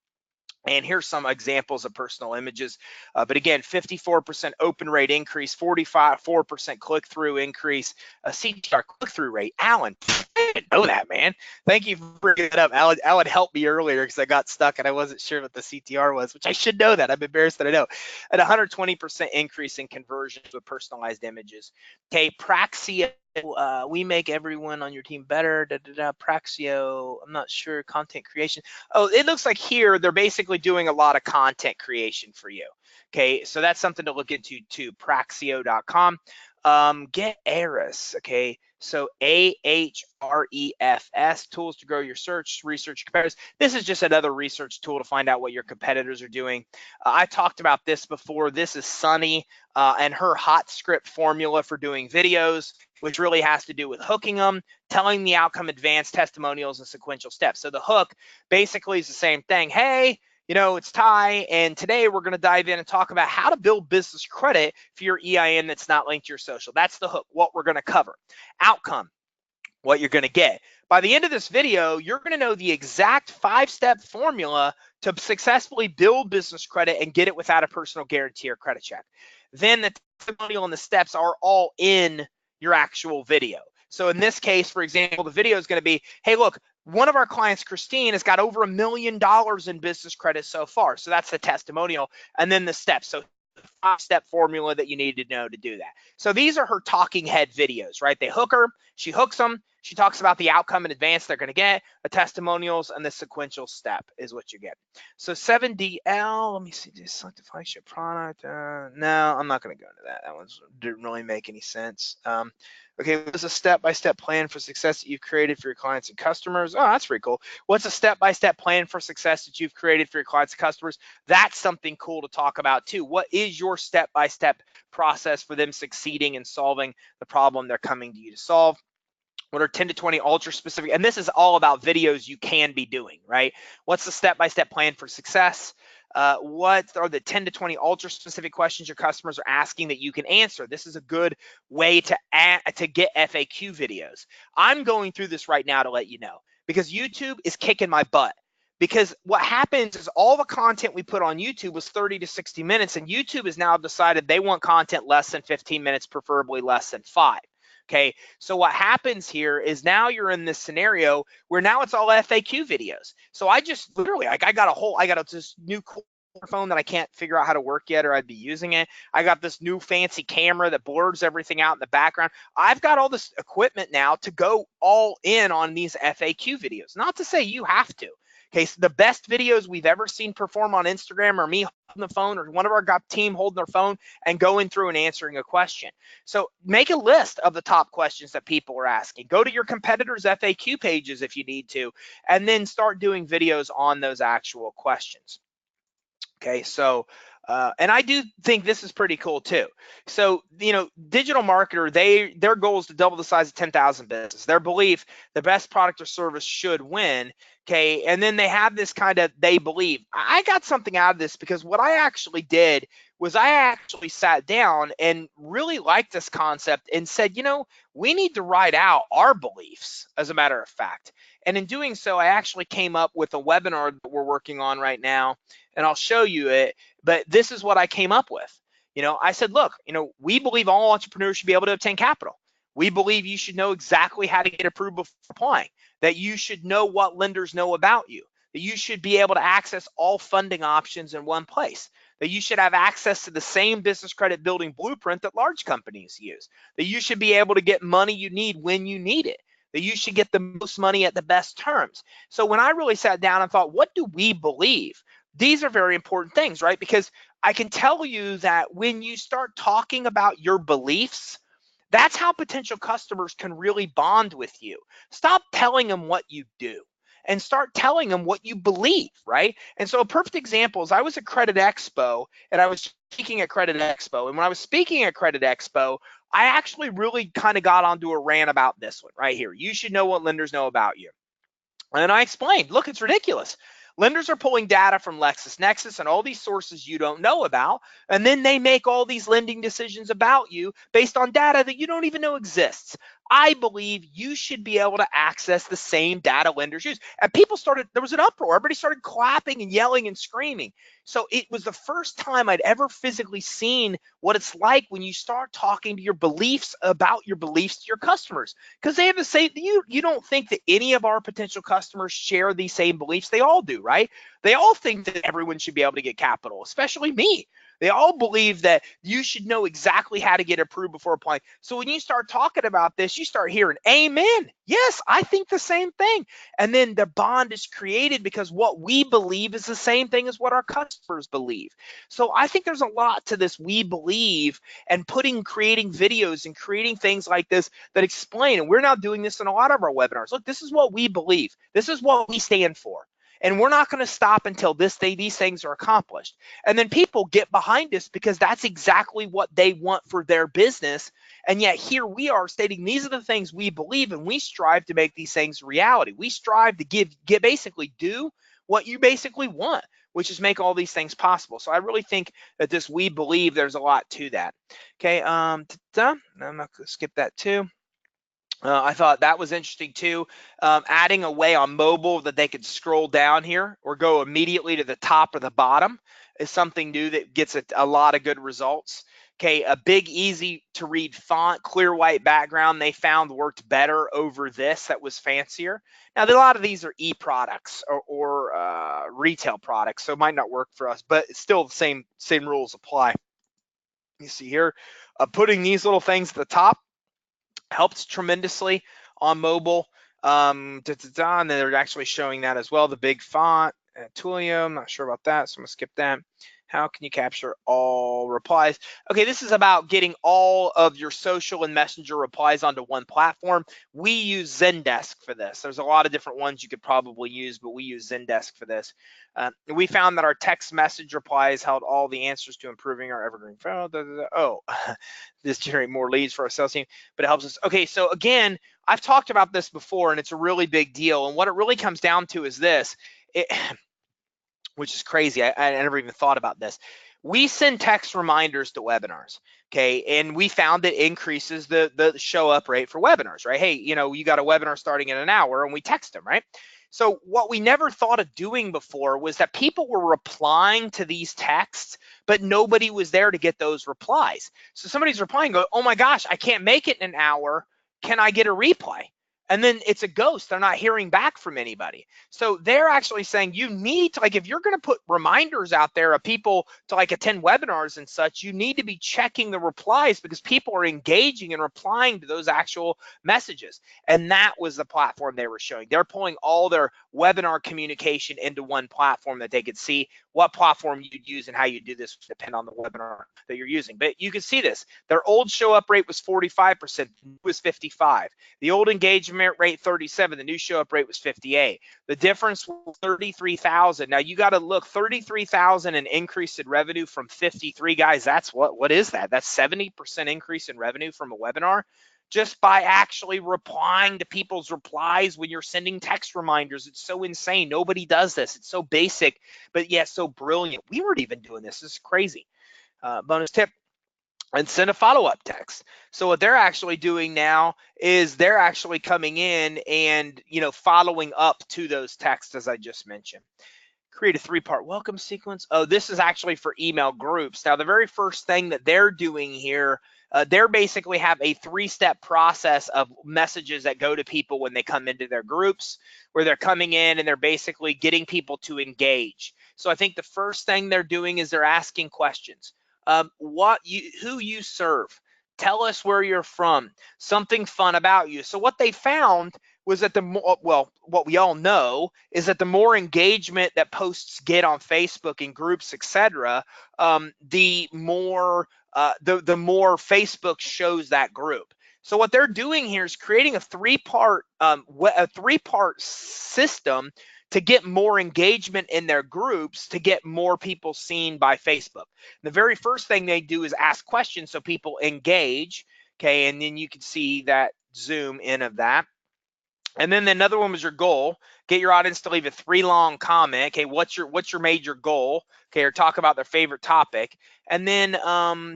And here's some examples of personal images. But again, 54% open rate increase, 4% click-through increase, a CTR click-through rate. Alan, I didn't know that, man. Thank you for bringing it up. Alan helped me earlier because I got stuck and I wasn't sure what the CTR was, which I should know that. I'm embarrassed that I know. At 120% increase in conversions with personalized images. Okay, Praxio. We make everyone on your team better. Praxio, I'm not sure. Content creation. Oh, it looks like here they're basically doing a lot of content creation for you. Okay, so that's something to look into too. Praxio.com. Get Ahrefs. Okay, so Ahrefs, tools to grow your search, research competitors. This is just another research tool to find out what your competitors are doing. I talked about this before. This is Sunny and her hot script formula for doing videos, which really has to do with hooking them, telling the outcome, advanced testimonials, and sequential steps. So the hook basically is the same thing. Hey, you know, it's Ty, and today we're going to dive in and talk about how to build business credit for your EIN that's not linked to your social. That's the hook, what we're going to cover. Outcome, what you're going to get. By the end of this video, you're going to know the exact 5-step formula to successfully build business credit and get it without a personal guarantee or credit check. Then the testimonial and the steps are all in your actual video. So in this case, for example, the video is going to be, hey, look, one of our clients, Christine, has got over $1 million in business credit so far. So that's the testimonial. And then the steps. So the 5-step formula that you need to know to do that. So these are her talking head videos, right? They hook her, she hooks them, she talks about the outcome in advance they're going to get, the testimonials, and the sequential step is what you get. So 7DL, let me see, just select the flagship product. No, I'm not going to go into that. That one didn't really make any sense. Okay, what's a step-by-step plan for success that you've created for your clients and customers? Oh, that's pretty cool. What's a step-by-step plan for success that you've created for your clients and customers? That's something cool to talk about too. What is your step-by-step process for them succeeding and solving the problem they're coming to you to solve? What are 10 to 20 ultra specific? And this is all about videos you can be doing, right? What's the step-by-step plan for success? What are the 10 to 20 ultra specific questions your customers are asking that you can answer? This is a good way to get FAQ videos. I'm going through this right now to let you know, because YouTube is kicking my butt. Because what happens is all the content we put on YouTube was 30 to 60 minutes, and YouTube has now decided they want content less than 15 minutes, preferably less than 5. Okay, so what happens here is now you're in this scenario where now it's all FAQ videos. So I just literally, like, I got this new cool phone that I can't figure out how to work yet, or I'd be using it. I got this new fancy camera that blurs everything out in the background. I've got all this equipment now to go all in on these FAQ videos. Not to say you have to. Okay, so the best videos we've ever seen perform on Instagram are me holding the phone or one of our team holding their phone and going through and answering a question. So make a list of the top questions that people are asking. Go to your competitors' FAQ pages if you need to, and then start doing videos on those actual questions. Okay, so and I do think this is pretty cool too. So, digital marketer, their goal is to double the size of 10,000 business. Their belief, the best product or service should win. Okay, and then they have this kind of, they believe. I got something out of this because what I actually did was I actually sat down and really liked this concept and said, we need to write out our beliefs, as a matter of fact. And in doing so, I actually came up with a webinar that we're working on right now, and I'll show you it. But this is what I came up with. I said, look, we believe all entrepreneurs should be able to obtain capital. We believe you should know exactly how to get approved before applying, that you should know what lenders know about you, that you should be able to access all funding options in one place, that you should have access to the same business credit building blueprint that large companies use, that you should be able to get money you need when you need it, that you should get the most money at the best terms. So when I really sat down and thought, what do we believe? These are very important things, right? Because I can tell you that when you start talking about your beliefs, that's how potential customers can really bond with you. Stop telling them what you do and start telling them what you believe, right? And so a perfect example is I was at Credit Expo and I was speaking at Credit Expo. And when I was speaking at Credit Expo, I actually really kind of got onto a rant about this one right here. You should know what lenders know about you. And I explained, look, it's ridiculous. Lenders are pulling data from LexisNexis and all these sources you don't know about, and then they make all these lending decisions about you based on data that you don't even know exists. I believe you should be able to access the same data lenders use. And there was an uproar. Everybody started clapping and yelling and screaming. So it was the first time I'd ever physically seen what it's like when you start talking to your beliefs about your beliefs to your customers. Because they have the same, you don't think that any of our potential customers share these same beliefs. They all do, right? They all think that everyone should be able to get capital, especially me. They all believe that you should know exactly how to get approved before applying. So when you start talking about this, you start hearing, amen. Yes, I think the same thing. And then the bond is created because what we believe is the same thing as what our customers believe. So I think there's a lot to this we believe, and creating videos and creating things like this that explain. And we're now doing this in a lot of our webinars. Look, this is what we believe. This is what we stand for. And we're not going to stop until these things are accomplished. And then people get behind us because that's exactly what they want for their business. And yet here we are stating these are the things we believe, and we strive to make these things reality. We strive to basically do what you basically want, which is make all these things possible. So I really think that this we believe, there's a lot to that. Okay, I'm not going to skip that too. I thought that was interesting too. Adding a way on mobile that they could scroll down here or go immediately to the top or the bottom is something new that gets a lot of good results. Okay, a big, easy to read font, clear white background, they found worked better over this that was fancier. Now, a lot of these are e-products or retail products, so it might not work for us, but it's still the same rules apply. You see here, putting these little things at the top helps tremendously on mobile. And then they're actually showing that as well, the big font at Twilio. I'm not sure about that, so I'm gonna skip that. How can you capture all replies? Okay, this is about getting all of your social and messenger replies onto one platform. We use Zendesk for this. There's a lot of different ones you could probably use, but we use Zendesk for this. We found that our text message replies held all the answers to improving our evergreen phone. Oh, this generate more leads for our sales team, but it helps us. Okay, so again, I've talked about this before, and it's a really big deal. And what it really comes down to is this. Which is crazy. I never even thought about this. We send text reminders to webinars, okay? And we found it increases the show up rate for webinars, right? Hey, you got a webinar starting in an hour, and we text them, right? So what we never thought of doing before was that people were replying to these texts, but nobody was there to get those replies. So somebody's replying, go, oh my gosh, I can't make it in an hour. can I get a replay? And then it's a ghost. They're not hearing back from anybody. So they're actually saying you need to, like, if you're going to put reminders out there of people to like attend webinars and such, you need to be checking the replies because people are engaging and replying to those actual messages. And that was the platform they were showing. They're pulling all their webinar communication into one platform that they could see what platform you'd use and how you do this would depend on the webinar that you're using. But you can see this. Their old show up rate was 45%, was 55. The old engagement rate 37, the new show up rate was 58. The difference was 33,000. Now you got to look, 33,000 an increase in revenue from 53 guys. That's what is that? That's 70% increase in revenue from a webinar just by actually replying to people's replies when you're sending text reminders. It's so insane. Nobody does this. It's so basic, but yet so brilliant. We weren't even doing this. This is crazy. Bonus tip. And send a follow-up text. So what they're actually doing now is they're actually coming in and, you know, following up to those texts as I just mentioned. Create a 3-part welcome sequence. Oh, this is actually for email groups. Now, the very first thing that they're doing here, they're basically have a 3-step process of messages that go to people when they come into their groups, where they're coming in and they're basically getting people to engage. So I think the first thing they're doing is they're asking questions. Who you serve, tell us where you're from, something fun about you. So what they found was that the more, well, what we all know is that the more engagement that posts get on Facebook and groups, etc., the more Facebook shows that group. So what they're doing here is creating a 3-part system to get more engagement in their groups, to get more people seen by Facebook. The very first thing they do is ask questions so people engage, okay, and then you can see that zoom in of that. And then another one was your goal. Get your audience to leave a 3-long comment. Okay, what's your major goal? Okay, or talk about their favorite topic. And then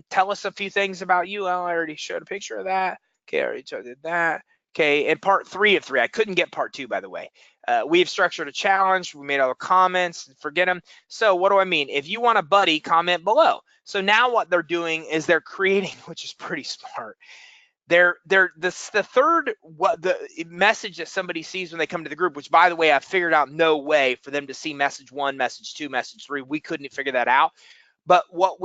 tell us a few things about you. Well, I already showed a picture of that. Okay, I already did that. Okay, and part 3 of 3. I couldn't get part 2, by the way. We've structured a challenge. We made all the comments. Forget them. So what do I mean? If you want a buddy, comment below. So now what they're doing is they're creating, which is pretty smart. The third the message that somebody sees when they come to the group, which by the way, I figured out no way for them to see message 1, message 2, message 3. We couldn't figure that out. But what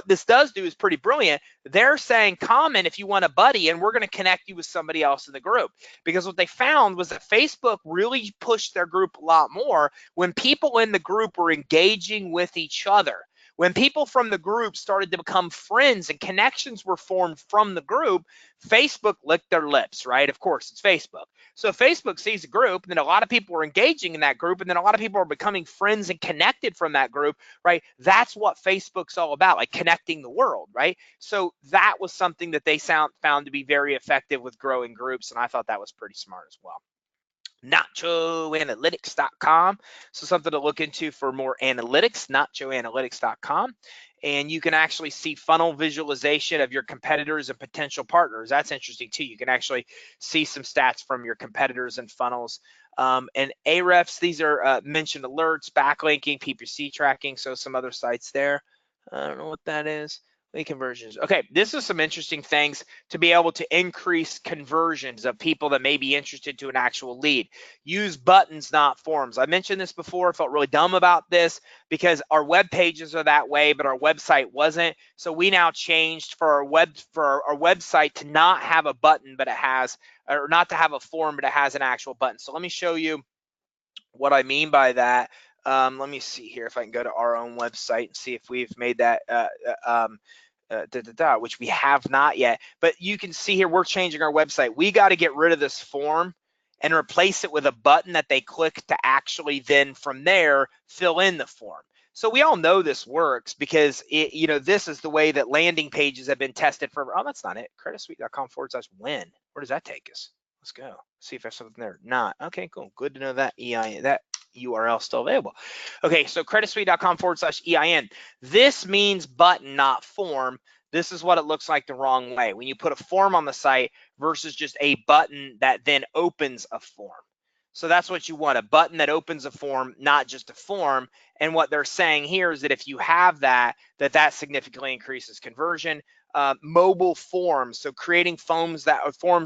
this does do is pretty brilliant. They're saying comment if you want a buddy, and we're going to connect you with somebody else in the group. Because what they found was that Facebook really pushed their group a lot more when people in the group were engaging with each other. When people from the group started to become friends and connections were formed from the group, Facebook licked their lips, right? Of course, it's Facebook. So Facebook sees a group, and then a lot of people are engaging in that group, and then a lot of people are becoming friends and connected from that group, right? That's what Facebook's all about, like connecting the world, right? So that was something that they found to be very effective with growing groups, and I thought that was pretty smart as well. NachoAnalytics.com. So something to look into for more analytics, NachoAnalytics.com. And you can actually see funnel visualization of your competitors and potential partners. That's interesting too. You can actually see some stats from your competitors and funnels. And Ahrefs, these are mentioned alerts, backlinking, PPC tracking. So some other sites there. I don't know what that is. Lead conversions. Okay, this is some interesting things to be able to increase conversions of people that may be interested to an actual lead. Use buttons, not forms. I mentioned this before. I felt really dumb about this because our web pages are that way, but our website wasn't. So we now changed for our website to not have a button, but it has, or not to have a form, but it has an actual button. So let me show you what I mean by that. Let me see here if I can go to our own website and see if we've made that which we have not yet. But you can see here we're changing our website. We got to get rid of this form and replace it with a button that they click to actually then from there fill in the form. So we all know this works because this is the way that landing pages have been tested for. Oh, that's not it. creditsuite.com/win. Where does that take us? Let's go. See if there's something there. Not. Okay, cool. Good to know that EIN, that URL still available. Okay, so creditsuite.com/EIN. This means button, not form. This is what it looks like the wrong way. When you put a form on the site versus just a button that then opens a form. So that's what you want, a button that opens a form, not just a form. And what they're saying here is that if you have that significantly increases conversion. mobile forms, so creating forms that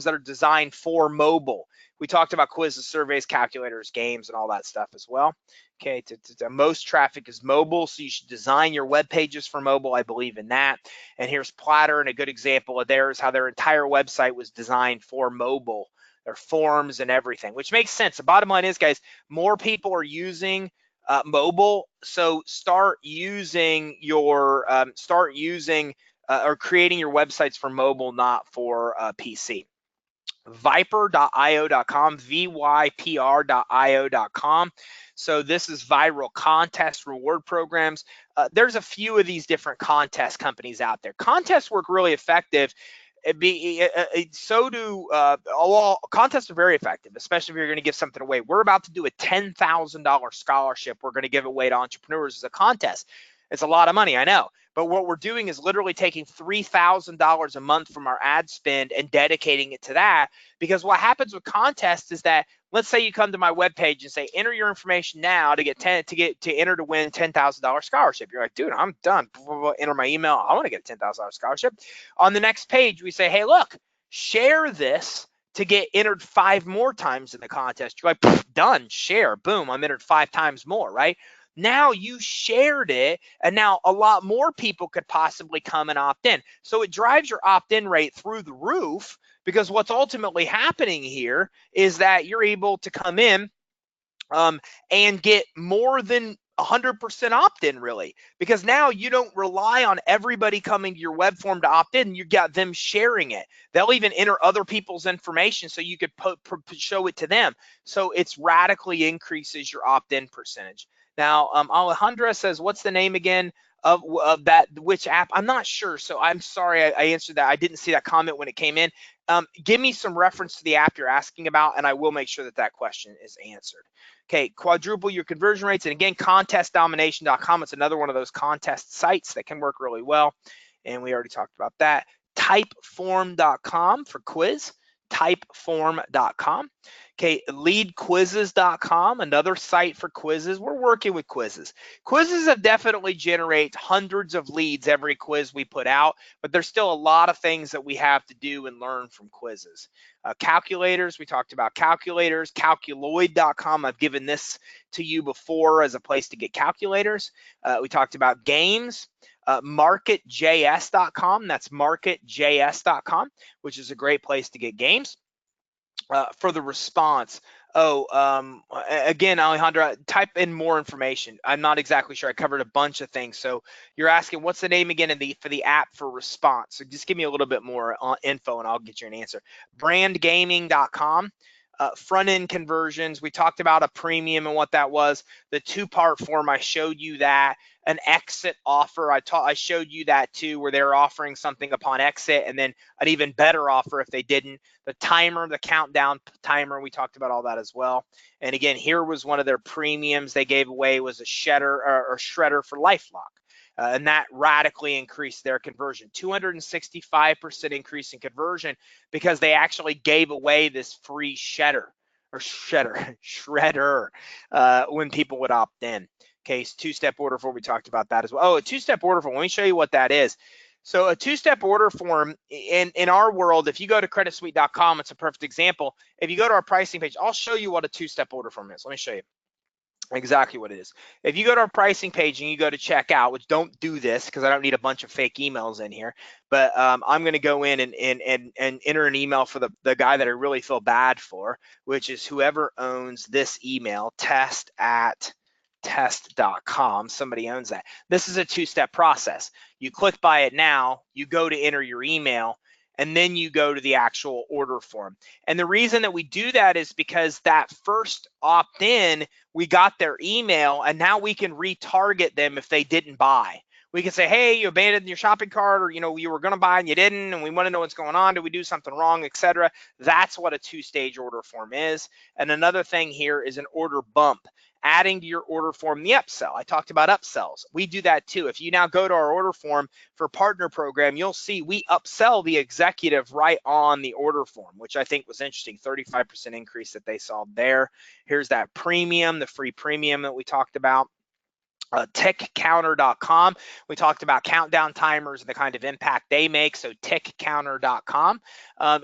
are designed for mobile. We talked about quizzes, surveys, calculators, games, and all that stuff as well. Okay, most traffic is mobile, so you should design your web pages for mobile. I believe in that. And here's Platter, and a good example of theirs, how their entire website was designed for mobile, their forms and everything, which makes sense. The bottom line is, guys, more people are using mobile, so start using or creating your websites for mobile, not for PC. Vypr.io.com, vypr.io.com. So this is viral contest reward programs. There's a few of these different contest companies out there. Contests work really effective. Contests are very effective, especially if you're going to give something away. We're about to do a $10,000 scholarship we're going to give away to entrepreneurs as a contest. It's a lot of money, I know. But what we're doing is literally taking $3,000 a month from our ad spend and dedicating it to that. Because what happens with contests is that, let's say you come to my webpage and say, enter your information now to enter to win $10,000 scholarship. You're like, dude, I'm done. Enter my email. I want to get a $10,000 scholarship. On the next page, we say, hey, look, share this to get entered 5 more times in the contest. You're like, done, share, boom, I'm entered 5 times more, right? Now you shared it, and now a lot more people could possibly come and opt in. So it drives your opt-in rate through the roof, because what's ultimately happening here is that you're able to come in and get more than 100% opt-in, really, because now you don't rely on everybody coming to your web form to opt in. You got them sharing it. They'll even enter other people's information so you could show it to them. So it's radically increases your opt-in percentage. Now, Alejandra says, what's the name again of that, which app? I'm not sure, so I'm sorry I answered that. I didn't see that comment when it came in. Give me some reference to the app you're asking about, and I will make sure that that question is answered. Okay, quadruple your conversion rates. And again, contestdomination.com. It's another one of those contest sites that can work really well. And we already talked about that. Typeform.com for quiz. Typeform.com. Okay, leadquizzes.com, another site for quizzes. We're working with quizzes. Quizzes have definitely generated hundreds of leads every quiz we put out, but there's still a lot of things that we have to do and learn from quizzes. Calculators, we talked about calculators. Calculoid.com, I've given this to you before as a place to get calculators. We talked about games. Marketjs.com, that's marketjs.com, which is a great place to get games. For the response, again, Alejandra, type in more information. I'm not exactly sure. I covered a bunch of things. So you're asking, what's the name again for the app for response? So just give me a little bit more info and I'll get you an answer. Brandgaming.com. Front-end conversions, we talked about a premium and what that was. The 2-part form, I showed you that. An exit offer, I showed you that too, where they're offering something upon exit, and then an even better offer if they didn't. The timer, the countdown timer, we talked about all that as well. And again, here was one of their premiums they gave away, was a shredder for LifeLock. And that radically increased their conversion, 265% increase in conversion, because they actually gave away this free shredder when people would opt in. Okay, 2-step order form, we talked about that as well. Oh, a 2-step order form, let me show you what that is. So a 2-step order form in our world, if you go to creditsuite.com, it's a perfect example. If you go to our pricing page, I'll show you what a 2-step order form is. Let me show you exactly what it is. If you go to our pricing page and you go to checkout, which don't do this because I don't need a bunch of fake emails in here, but I'm going to go in and enter an email for the guy that I really feel bad for, which is whoever owns this email, test@test.com. Somebody owns that. This is a 2-step process. You click buy it now, you go to enter your email, and then you go to the actual order form. And the reason that we do that is because that first opt-in, we got their email, and now we can retarget them if they didn't buy. We can say, hey, you abandoned your shopping cart, or you were going to buy and you didn't, and we want to know what's going on. Did we do something wrong, etc.? That's what a 2-stage order form is. And another thing here is an order bump. Adding to your order form the upsell. I talked about upsells. We do that too. If you now go to our order form for partner program, you'll see we upsell the executive right on the order form, which I think was interesting. 35% increase that they saw there. Here's that premium, the free premium that we talked about. tickcounter.com. We talked about countdown timers and the kind of impact they make. So tickcounter.com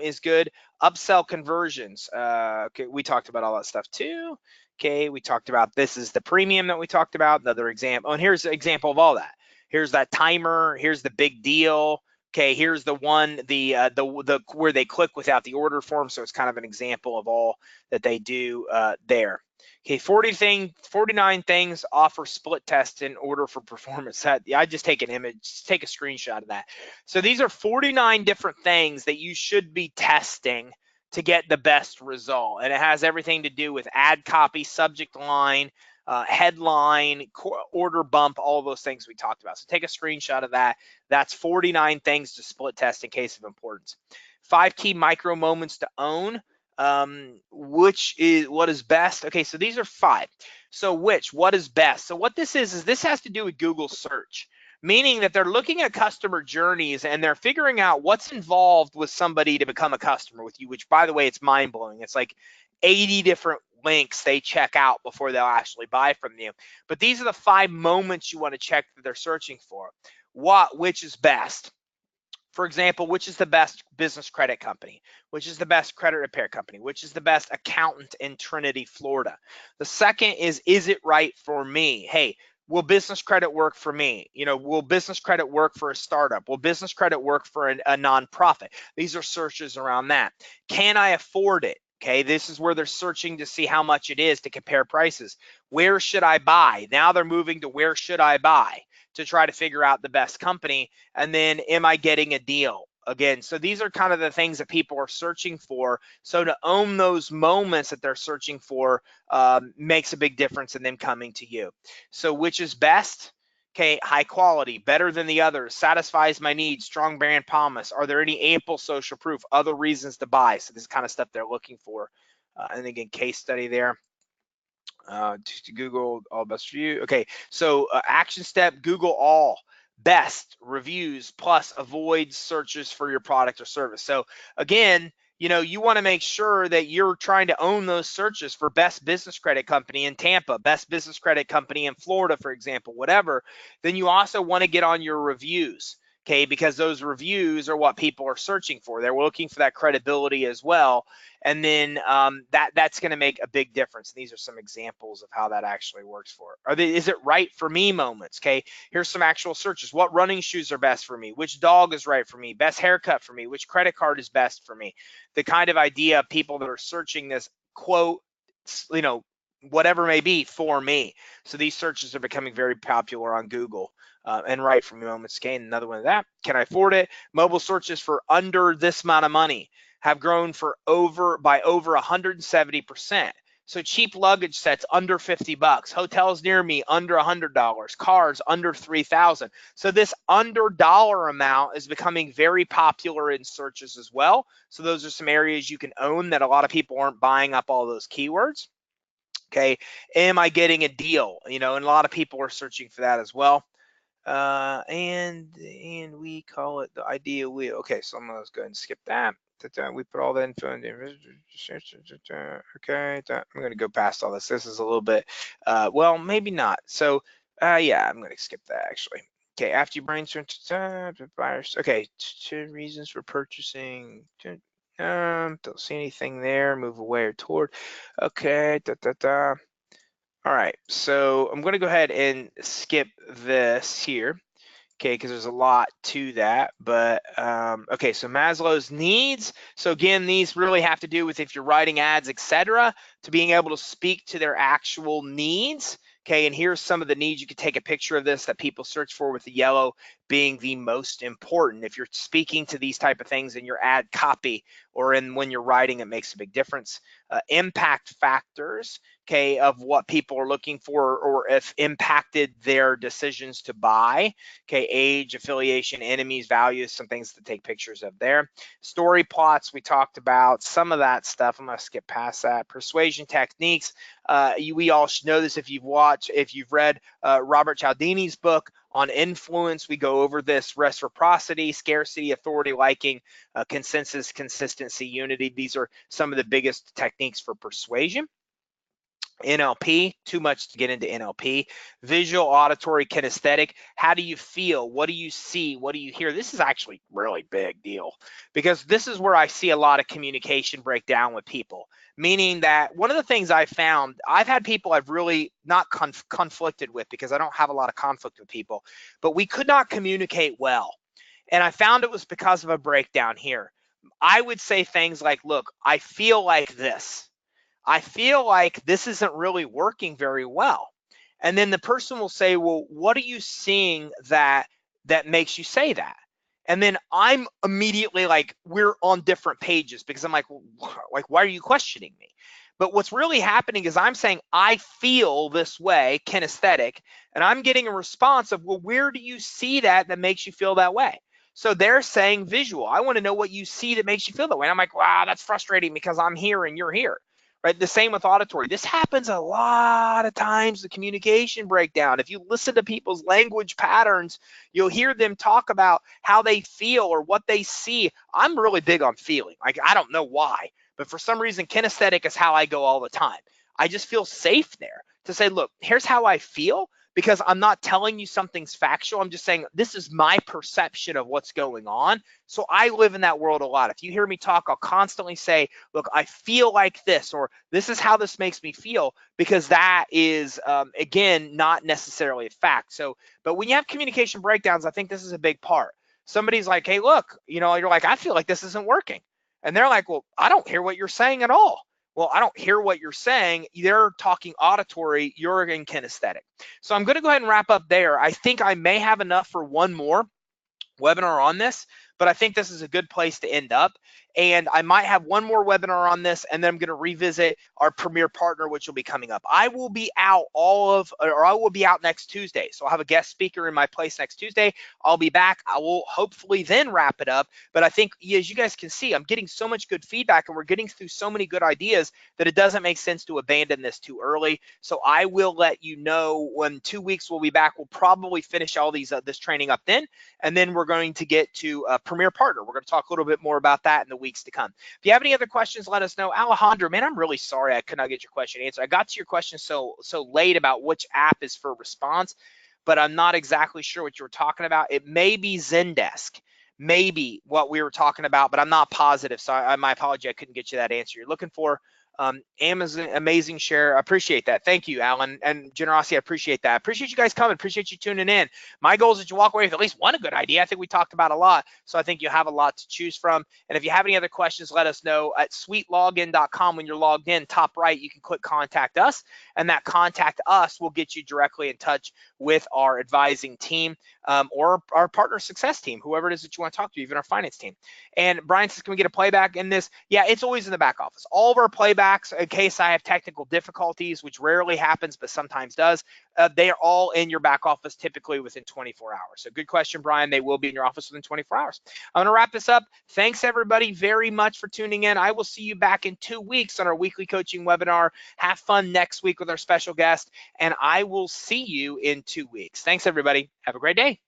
is good. Upsell conversions. Okay, we talked about all that stuff too. Okay, we talked about this is the premium that we talked about. Another example. And here's an example of all that. Here's that timer. Here's the big deal. Okay, here's the one, the where they click without the order form. So it's kind of an example of all that they do there. Okay, 49 things offer split test in order for performance. I just take an image, take a screenshot of that. So these are 49 different things that you should be testing to get the best result. And it has everything to do with ad copy, subject line, headline, order bump, all those things we talked about. So take a screenshot of that. That's 49 things to split test in case of importance. 5 key micro moments to own. Which is what is best. Okay, so these are 5. So what is best? So what this is this has to do with Google search, meaning that they're looking at customer journeys and they're figuring out what's involved with somebody to become a customer with you, which, by the way, it's mind blowing. It's like 80 different links they check out before they'll actually buy from you. But these are the 5 moments you want to check that they're searching for. Which is best? For example, which is the best business credit company? Which is the best credit repair company? Which is the best accountant in Trinity, Florida? The second is it right for me? Hey, will business credit work for me? Will business credit work for a startup? Will business credit work for a nonprofit? These are searches around that. Can I afford it? Okay, this is where they're searching to see how much it is to compare prices. Where should I buy? Now they're moving to where should I buy to try to figure out the best company. And then, am I getting a deal? Again, so these are kind of the things that people are searching for. So to own those moments that they're searching for makes a big difference in them coming to you. So which is best? Okay, high quality, better than the others, satisfies my needs, strong brand promise. Are there any ample social proof, other reasons to buy? So this is kind of stuff they're looking for. And again, case study there. To Google all best review. Okay, so action step, Google all best reviews plus avoid searches for your product or service. So again, you want to make sure that you're trying to own those searches for best business credit company in Tampa, best business credit company in Florida, for example, whatever. Then you also want to get on your reviews. Okay, because those reviews are what people are searching for. They're looking for that credibility as well. And then that's going to make a big difference. And these are some examples of how that actually works for it. Is it right for me moments? Okay, here's some actual searches. What running shoes are best for me? Which dog is right for me? Best haircut for me? Which credit card is best for me? The kind of idea of people that are searching this quote, whatever may be for me. So these searches are becoming very popular on Google. And right for me moments. Okay, another one of that. Can I afford it? Mobile searches for under this amount of money have grown by over 170%. So cheap luggage sets under $50, hotels near me under $100, cars under $3,000. So this under dollar amount is becoming very popular in searches as well. So those are some areas you can own that a lot of people aren't buying up all those keywords. Okay, am I getting a deal? And a lot of people are searching for that as well. And we call it the idea wheel. Okay, so I'm gonna go ahead and skip that. We put all the info in there. Okay, I'm gonna go past all this. This is a little bit, well, maybe not. So, yeah, I'm gonna skip that actually. Okay, after you brainstorm, buyers. Okay, 2 reasons for purchasing. Don't see anything there. Move away or toward. Okay, all right, so I'm going to go ahead and skip this here, okay, because there's a lot to that. But okay, so Maslow's needs. So again, these really have to do with if you're writing ads, etc., to being able to speak to their actual needs. Okay, and here's some of the needs. You could take a picture of this that people search for, with the yellow being the most important. If you're speaking to these type of things in your ad copy or when you're writing, it makes a big difference. Impact factors, okay, of what people are looking for or if impacted their decisions to buy. Okay, age, affiliation, enemies, values, some things to take pictures of there. Story plots, we talked about some of that stuff. I'm gonna skip past that. Persuasion techniques, we all should know this if you've read Robert Cialdini's book on influence. We go over this: reciprocity, scarcity, authority, liking, consensus, consistency, unity. These are some of the biggest techniques for persuasion. NLP, too much to get into NLP. Visual, auditory, kinesthetic. How do you feel? What do you see? What do you hear? This is actually really big deal because this is where I see a lot of communication break down with people. Meaning that one of the things I found, I've had people I've really not conflicted with because I don't have a lot of conflict with people, but we could not communicate well. And I found it was because of a breakdown here. I would say things like, look, I feel like this. I feel like this isn't really working very well. And then the person will say, well, what are you seeing that makes you say that? And then I'm immediately like, we're on different pages because I'm like, why are you questioning me? But what's really happening is I'm saying, I feel this way, kinesthetic, and I'm getting a response of, well, where do you see that makes you feel that way? So they're saying visual. I want to know what you see that makes you feel that way. And I'm like, wow, that's frustrating because I'm here and you're here. Right? The same with auditory. This happens a lot of times, the communication breakdown. If you listen to people's language patterns, you'll hear them talk about how they feel or what they see. I'm really big on feeling. Like, I don't know why, but for some reason, kinesthetic is how I go all the time. I just feel safe there to say, look, here's how I feel, because I'm not telling you something's factual. I'm just saying this is my perception of what's going on. So I live in that world a lot. If you hear me talk, I'll constantly say, look, I feel like this, or this is how this makes me feel, because that is, again, not necessarily a fact. So, but when you have communication breakdowns, I think this is a big part. Somebody's like, hey, look, you're like, I feel like this isn't working. And they're like, well, I don't hear what you're saying at all. Well, I don't hear what you're saying. They're talking auditory, you're in kinesthetic. So I'm going to go ahead and wrap up there. I think I may have enough for one more webinar on this, but I think this is a good place to end up. And I might have one more webinar on this, and then I'm going to revisit our premier partner, which will be coming up. I will be out I will be out next Tuesday. So I'll have a guest speaker in my place next Tuesday. I'll be back. I will hopefully then wrap it up. But I think, as you guys can see, I'm getting so much good feedback and we're getting through so many good ideas that it doesn't make sense to abandon this too early. So I will let you know when 2 weeks we'll be back. We'll probably finish all these this training up then, and then we're going to get to a premier partner. We're going to talk a little bit more about that in the weeks to come. If you have any other questions, let us know. Alejandro, man, I'm really sorry I could not get your question answered. I got to your question so late about which app is for response, but I'm not exactly sure what you were talking about. It may be Zendesk, maybe what we were talking about, but I'm not positive. So my apology, I couldn't get you that answer you're looking for. Amazon, amazing share. I appreciate that. Thank you, Alan, and generosity. I appreciate that. I appreciate you guys coming. Appreciate you tuning in. My goal is that you walk away with at least one good idea. I think we talked about a lot, so I think you have a lot to choose from. And if you have any other questions, let us know at sweetlogin.com. When you're logged in, top right, you can click contact us, and that contact us will get you directly in touch with our advising team, or our partner success team, whoever it is that you want to talk to, even our finance team. And Brian says, can we get a playback in this? Yeah, it's always in the back office. All of our playbacks, in case I have technical difficulties, which rarely happens, but sometimes does, they are all in your back office, typically within 24 hours. So good question, Brian. They will be in your office within 24 hours. I'm going to wrap this up. Thanks, everybody, very much for tuning in. I will see you back in 2 weeks on our weekly coaching webinar. Have fun next week with our special guest, and I will see you in 2 weeks. Thanks, everybody. Have a great day.